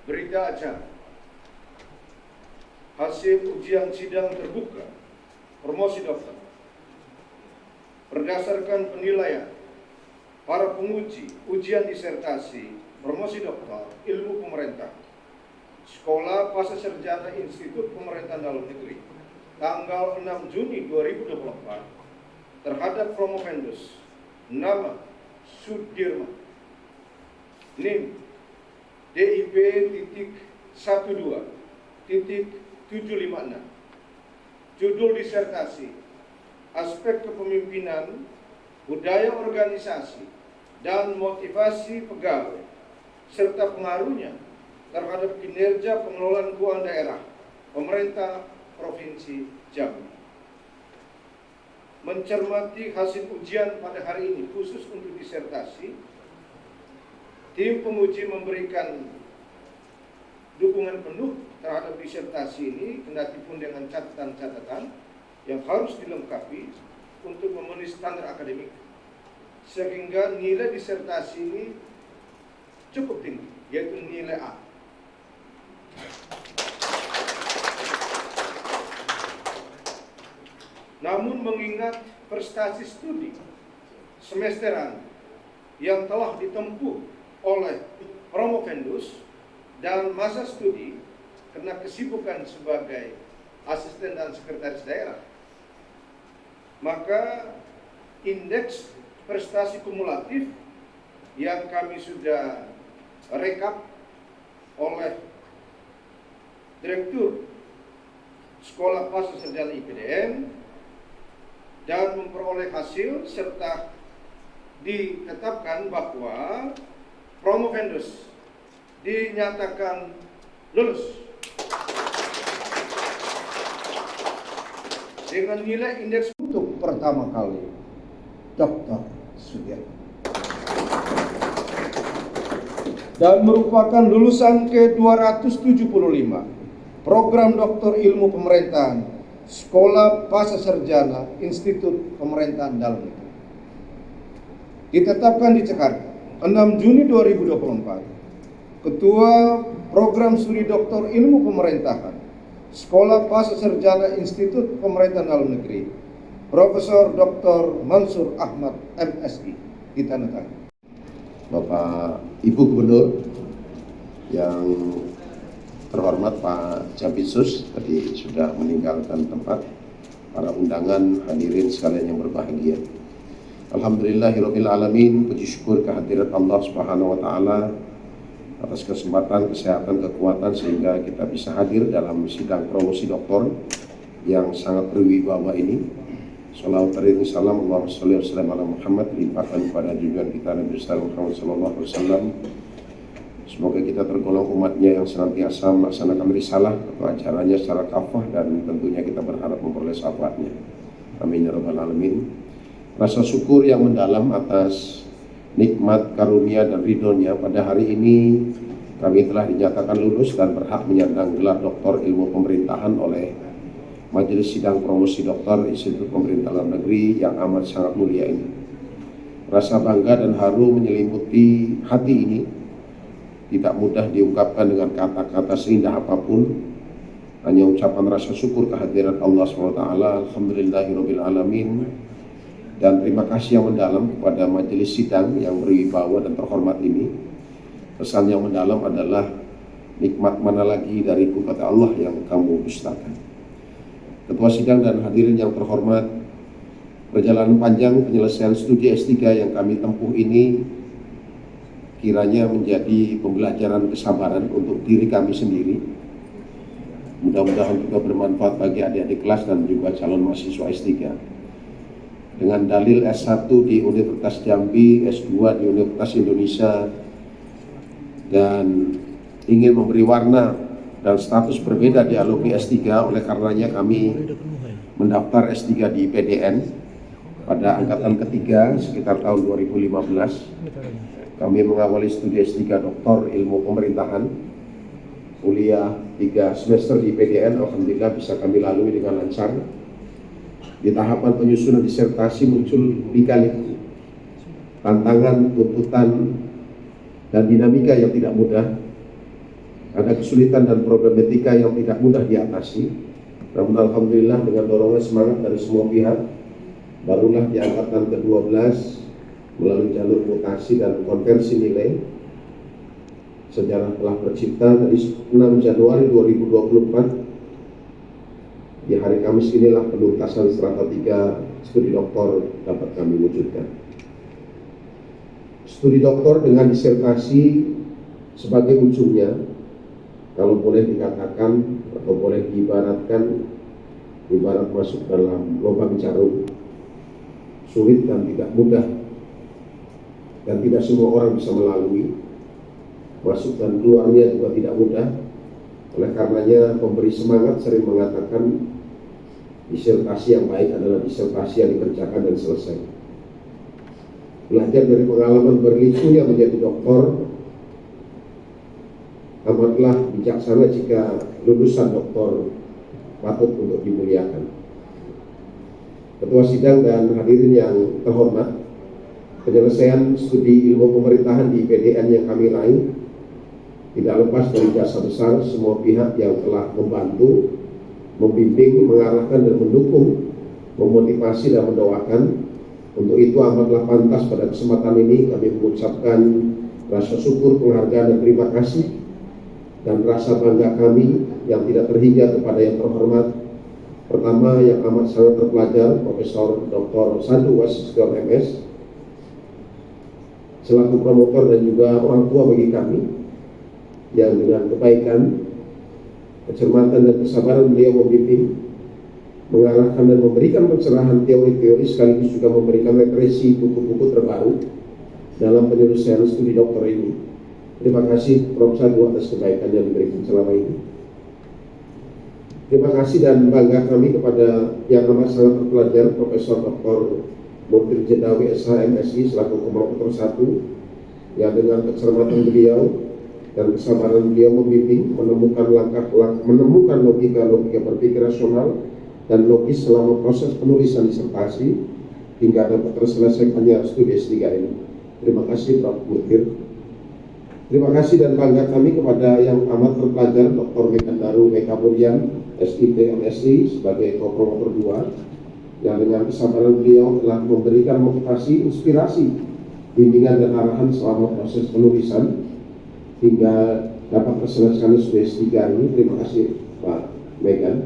Berita acara hasil ujian sidang terbuka promosi dokter berdasarkan penilaian para penguji ujian disertasi promosi dokter ilmu pemerintah Sekolah Pasca Sarjana Institut Pemerintahan Dalam Negeri tanggal 6 Juni 2024 terhadap Promovendus nama Sudirman, NIM DIP.12.756. Judul disertasi Aspek Kepemimpinan, Budaya Organisasi, dan Motivasi Pegawai serta pengaruhnya terhadap kinerja pengelolaan keuangan daerah pemerintah Provinsi Jambi. Mencermati hasil ujian pada hari ini khusus untuk disertasi, tim penguji memberikan dukungan penuh terhadap disertasi ini, kendati pun dengan catatan-catatan yang harus dilengkapi untuk memenuhi standar akademik, sehingga nilai disertasi ini cukup tinggi, yaitu nilai A. Namun mengingat prestasi studi semesteran yang telah ditempuh oleh Promovendus dan masa studi karena kesibukan sebagai asisten dan sekretaris daerah, maka indeks prestasi kumulatif yang kami sudah rekap oleh Direktur Sekolah Pasca Sarjana IPDN dan memperoleh hasil serta ditetapkan bahwa Promovendus dinyatakan lulus dengan nilai indeks Untuk pertama kali, Dr. Sugiarto. Dan merupakan lulusan ke-275 program Doktor Ilmu Pemerintahan Sekolah Pasca Sarjana Institut Pemerintahan Dalam Negeri. Ditetapkan di Jakarta 6 Juni 2024, Ketua Program Studi Doktor Ilmu Pemerintahan Sekolah Pasca Sarjana Institut Pemerintahan Dalam Negeri, Profesor Dr. Mansur Ahmad MSI, ditandatangani. Bapak Ibu Gubernur yang terhormat Pak Jampitsus tadi sudah meninggalkan tempat, para undangan, hadirin sekalian yang berbahagia. Alhamdulillahirabbil alamin, puji syukur kehadirat Allah Subhanahu wa taala atas kesempatan, kesehatan, kekuatan sehingga kita bisa hadir dalam sidang promosi doktor yang sangat berwibawa ini. Salawat dan salam Allahumma sholli wa sallim ala Muhammad limpahkan kepada junjungan kita Nabi besar Muhammad sallallahu alaihi wasallam. Semoga kita tergolong umatnya yang senantiasa melaksanakan risalah atau acaranya secara kafah dan tentunya kita berharap memperoleh syafaatnya. Amin ya rabbal alamin. Rasa syukur yang mendalam atas nikmat, karunia dan ridhonya pada hari ini kami telah dinyatakan lulus dan berhak menyandang gelar Doktor Ilmu Pemerintahan oleh Majelis Sidang Promosi Doktor Institut Pemerintahan Dalam Negeri yang amat sangat mulia ini. Rasa bangga dan haru menyelimuti hati ini tidak mudah diungkapkan dengan kata-kata seindah apapun. Hanya ucapan rasa syukur kehadiran Allah SWT. Alhamdulillahirabbil alamin. Dan terima kasih yang mendalam kepada majelis sidang yang berwibawa dan terhormat ini. Pesan yang mendalam adalah nikmat mana lagi dariku kata Allah yang kamu dustakan. Ketua sidang dan hadirin yang terhormat, perjalanan panjang penyelesaian studi S3 yang kami tempuh ini kiranya menjadi pembelajaran kesabaran untuk diri kami sendiri. Mudah-mudahan juga bermanfaat bagi adik-adik kelas dan juga calon mahasiswa S3. Dengan dalil S1 di Universitas Jambi, S2 di Universitas Indonesia, dan ingin memberi warna dan status berbeda di alumni S3, oleh karenanya kami mendaftar S3 di PDN pada angkatan ketiga sekitar tahun 2015. Kami mengawali studi S3 Doktor Ilmu Pemerintahan, kuliah 3 semester di PDN, alhamdulillah bisa kami lalui dengan lancar. Di tahapan penyusunan disertasi muncul lika-liku tantangan, tuntutan, dan dinamika yang tidak mudah. Ada kesulitan dan problematika yang tidak mudah diatasi. Namun alhamdulillah dengan dorongan semangat dari semua pihak, barulah di angkatan ke-12 melalui jalur mutasi dan konversi nilai sejarah telah tercipta dari 6 Januari 2024. Di hari Kamis inilah penuntasan strata 3 studi doktor dapat kami wujudkan. Studi doktor dengan disertasi sebagai ujungnya, kalau boleh dikatakan atau boleh diibaratkan, ibarat masuk dalam lubang jarum, sulit dan tidak mudah, dan tidak semua orang bisa melalui. Masuk dan keluarnya juga tidak mudah. Oleh karenanya pemberi semangat sering mengatakan disertasi yang baik adalah disertasi yang dikerjakan dan selesai. Belajar dari pengalaman berlikunya menjadi doktor, amatlah bijaksana jika lulusan doktor patut untuk dimuliakan. Ketua sidang dan hadirin yang terhormat, penyelesaian studi ilmu pemerintahan di PDN yang kami raih tidak lepas dari jasa besar semua pihak yang telah membantu, membimbing, mengarahkan dan mendukung, memotivasi dan mendoakan. Untuk itu amatlah pantas pada kesempatan ini kami mengucapkan rasa syukur, penghargaan dan terima kasih dan rasa bangga kami yang tidak terhingga kepada yang terhormat. Pertama, yang amat sangat terpelajar, Profesor Dr. Sandu Wasistor MS, selaku promotor dan juga orang tua bagi kami, yang dengan kebaikan, kecermatan dan kesabaran beliau membimbing, mengarahkan dan memberikan pencerahan teori-teori sekaligus juga memberikan referensi buku-buku terbaru dalam penyelesaian studi doktor ini. Terima kasih Prof. Sandu atas kebaikan yang diberikan selama ini. Terima kasih dan bangga kami kepada yang amat sangat terpelajar Profesor Dr. Muktir Jedawi SHMSI selaku Kompromotor 1, yang dengan kecermatan beliau dan kesabaran beliau membimbing menemukan logika berpikir rasional dan logis selama proses penulisan disertasi hingga dapat terselesaikannya studi S3 ini. Terima kasih Prof. Muktir. Terima kasih dan bangga kami kepada yang amat terpelajar Dr. Mekandaru Mekaburian SIP MSI sebagai Kompromotor 2, yang dengan kesabaran beliau telah memberikan motivasi, inspirasi, bimbingan dan arahan selama proses penulisan hingga dapat terselesaikan studi S3 ini. Terima kasih Pak Megan.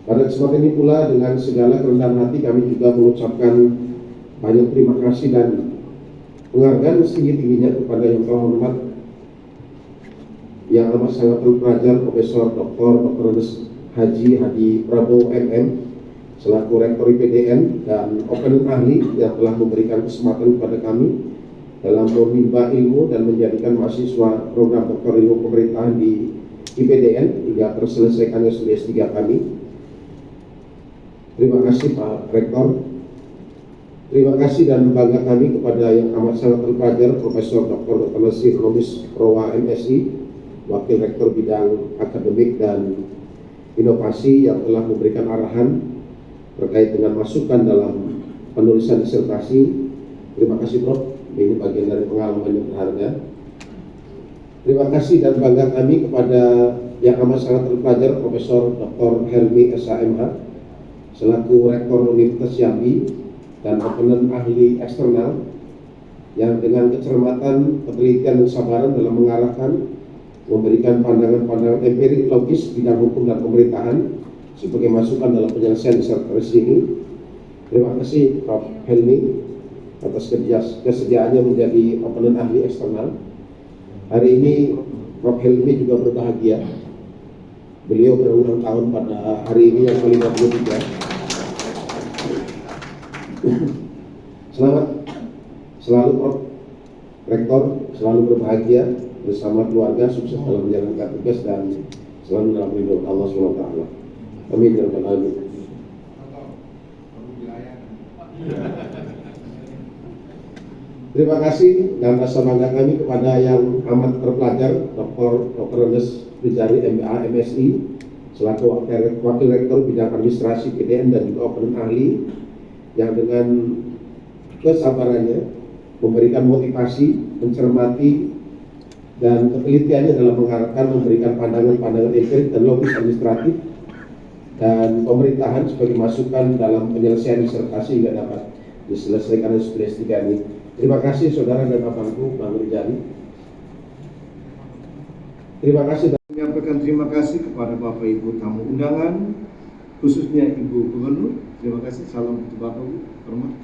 Pada kesempatan ini pula dengan segala kerendahan hati kami juga mengucapkan banyak terima kasih dan penghargaan setinggi-tingginya kepada yang terhormat yang amat sangat terpelajar Profesor Dr. Haji Hadi Prabowo MM selaku Rektor IPDN dan openen ahli yang telah memberikan kesempatan kepada kami dalam menimba ilmu dan menjadikan mahasiswa program doktor ilmu pemerintahan di IPDN hingga terselesaikannya studi S3 kami. Terima kasih Pak Rektor. Terima kasih dan bangga kami kepada yang amat sangat terpelajar Profesor Dr. Nasir Romis Prowa MSI, Wakil Rektor Bidang Akademik dan Inovasi yang telah memberikan arahan terkait dengan masukan dalam penulisan disertasi. Terima kasih Prof. Ini bagian dari pengalaman yang berharga. Terima kasih dan bangga kami kepada yang amat sangat terpelajar Profesor Dr. Helmi SHMH selaku Rektor Universitas Jambi dan openen ahli eksternal yang dengan kecermatan, ketelitian dan kesabaran dalam mengarahkan, memberikan pandangan-pandangan empirik logis bidang hukum dan pemerintahan sebagai masukan dalam penyelesaian disertasi ini. Terima kasih Prof. Helmi atas kesediaannya menjadi openen ahli eksternal. Hari ini Prof. Helmi juga berbahagia. Beliau berulang tahun pada hari ini yang ke-53. Selamat selalu Prof. Rektor, selalu berbahagia bersama keluarga, sukses dalam menjalankan tugas dan selalu dalam lindungan Allah SWT. Amin ya rabbal alamin. Terima kasih dan rasa bangga kami kepada yang amat terpelajar Dr. Andes Rijari MBA MSI selaku Wakil Rektor Bidang Administrasi PDN dan juga openen ahli yang dengan kesabarannya memberikan motivasi, mencermati dan ketelitiannya dalam mengarahkan, memberikan pandangan-pandangan empirik dan logis administratif dan pemerintahan sebagai masukan dalam penyelesaian disertasi hingga dapat diselesaikan studi S3 ini. Terima kasih saudara dan abangku Bang Rijali. Terima kasih dan menyampaikan terima kasih kepada Bapak Ibu tamu undangan, khususnya Ibu Gubernur. Terima kasih, salam untuk Bapak Ibu hormat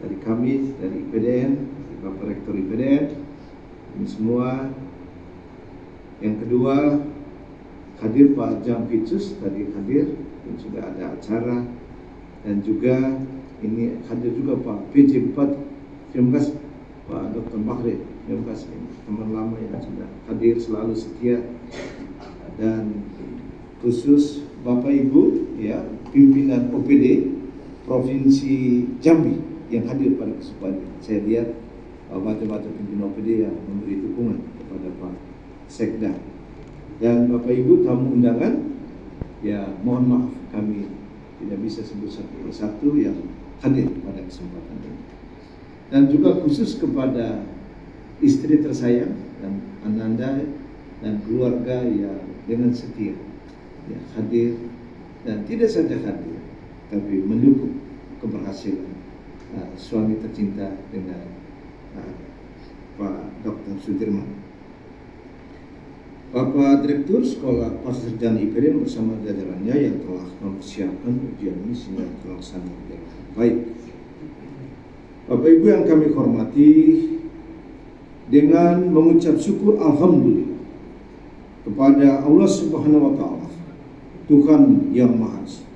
dari kami, dari IPDN, dari Bapak Rektor IPDN, ini semua. Yang kedua, hadir Pak Jampitsus tadi hadir dan sudah ada acara, dan juga ini hadir juga Pak PJ Bupati. Terima kasih Pak Dr. Bakri, terima kasih teman lama yang sudah hadir selalu setia, dan khusus Bapak Ibu ya pimpinan OPD Provinsi Jambi yang hadir pada kesempatan. Saya lihat macam-macam pimpinan OPD yang memberi dukungan kepada Pak Sekda dan Bapak Ibu tamu undangan. Ya mohon maaf kami tidak bisa sebut satu persatu yang hadir pada kesempatan ini. Dan juga khusus kepada istri tersayang dan Ananda dan keluarga yang dengan setia ya, hadir dan tidak saja hadir tapi mendukung keberhasilan suami tercinta dengan Pak Dr. Sudirman. Bapak Direktur Sekolah Pasarjana IPDN bersama jajarannya yang telah mempersiapkan ujian ini sehingga terlaksana dengan baik. Bapak Ibu yang kami hormati, dengan mengucap syukur alhamdulillah kepada Allah Subhanahu wa taala, Tuhan yang Maha Esa,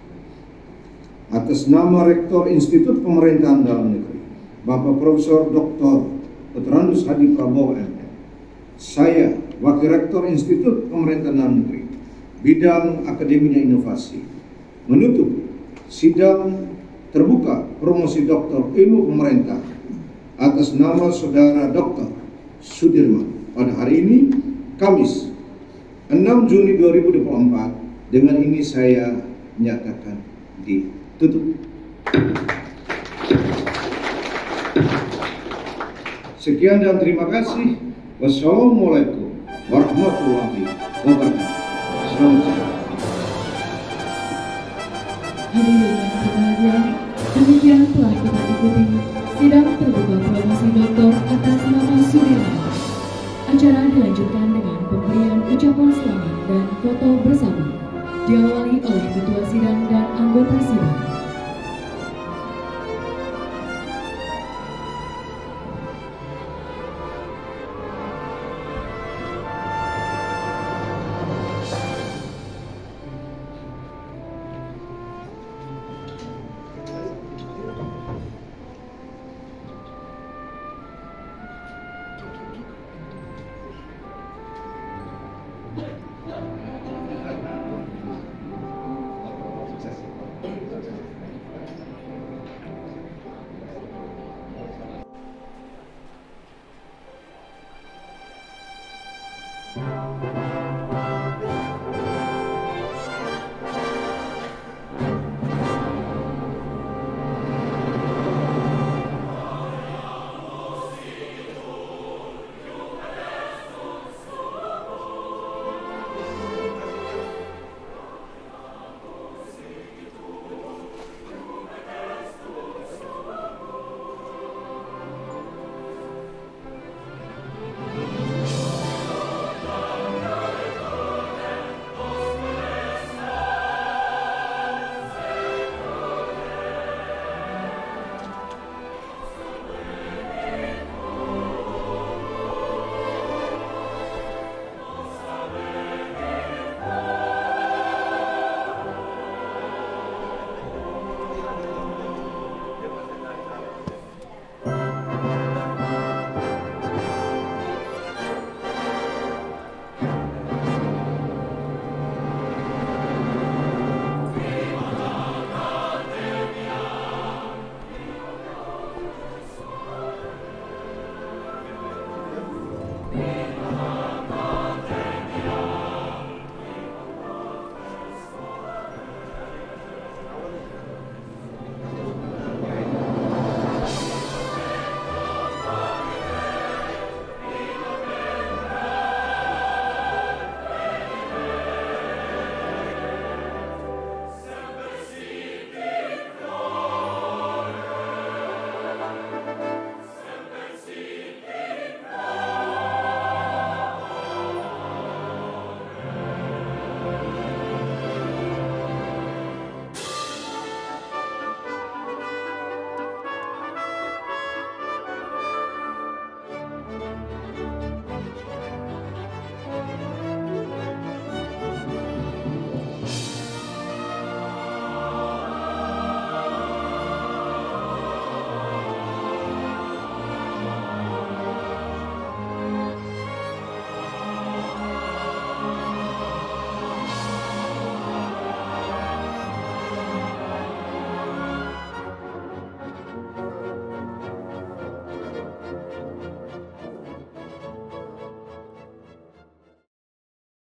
atas nama Rektor Institut Pemerintahan Dalam Negeri, Bapak Profesor Dr. Petrandus Hadi Prabowo MM, saya Wakil Rektor Institut Pemerintahan Dalam Negeri, Bidang Akademi dan Inovasi, menutup sidang terbuka promosi Doktor Ilmu Pemerintah atas nama Saudara Dr. Sudirman pada hari ini, Kamis 6 Juni 2024. Dengan ini saya nyatakan ditutup. Sekian dan terima kasih. Wassalamualaikum warahmatullahi wabarakatuh. Selamat siang. Hadirin yang berbahagia, demikian telah kita ikuti sidang terbuka promosi doktor atas nama Sudirman. Acara dilanjutkan dengan pemberian ucapan selamat dan foto bersama, diawali oleh Ketua Sidang dan anggota sidang.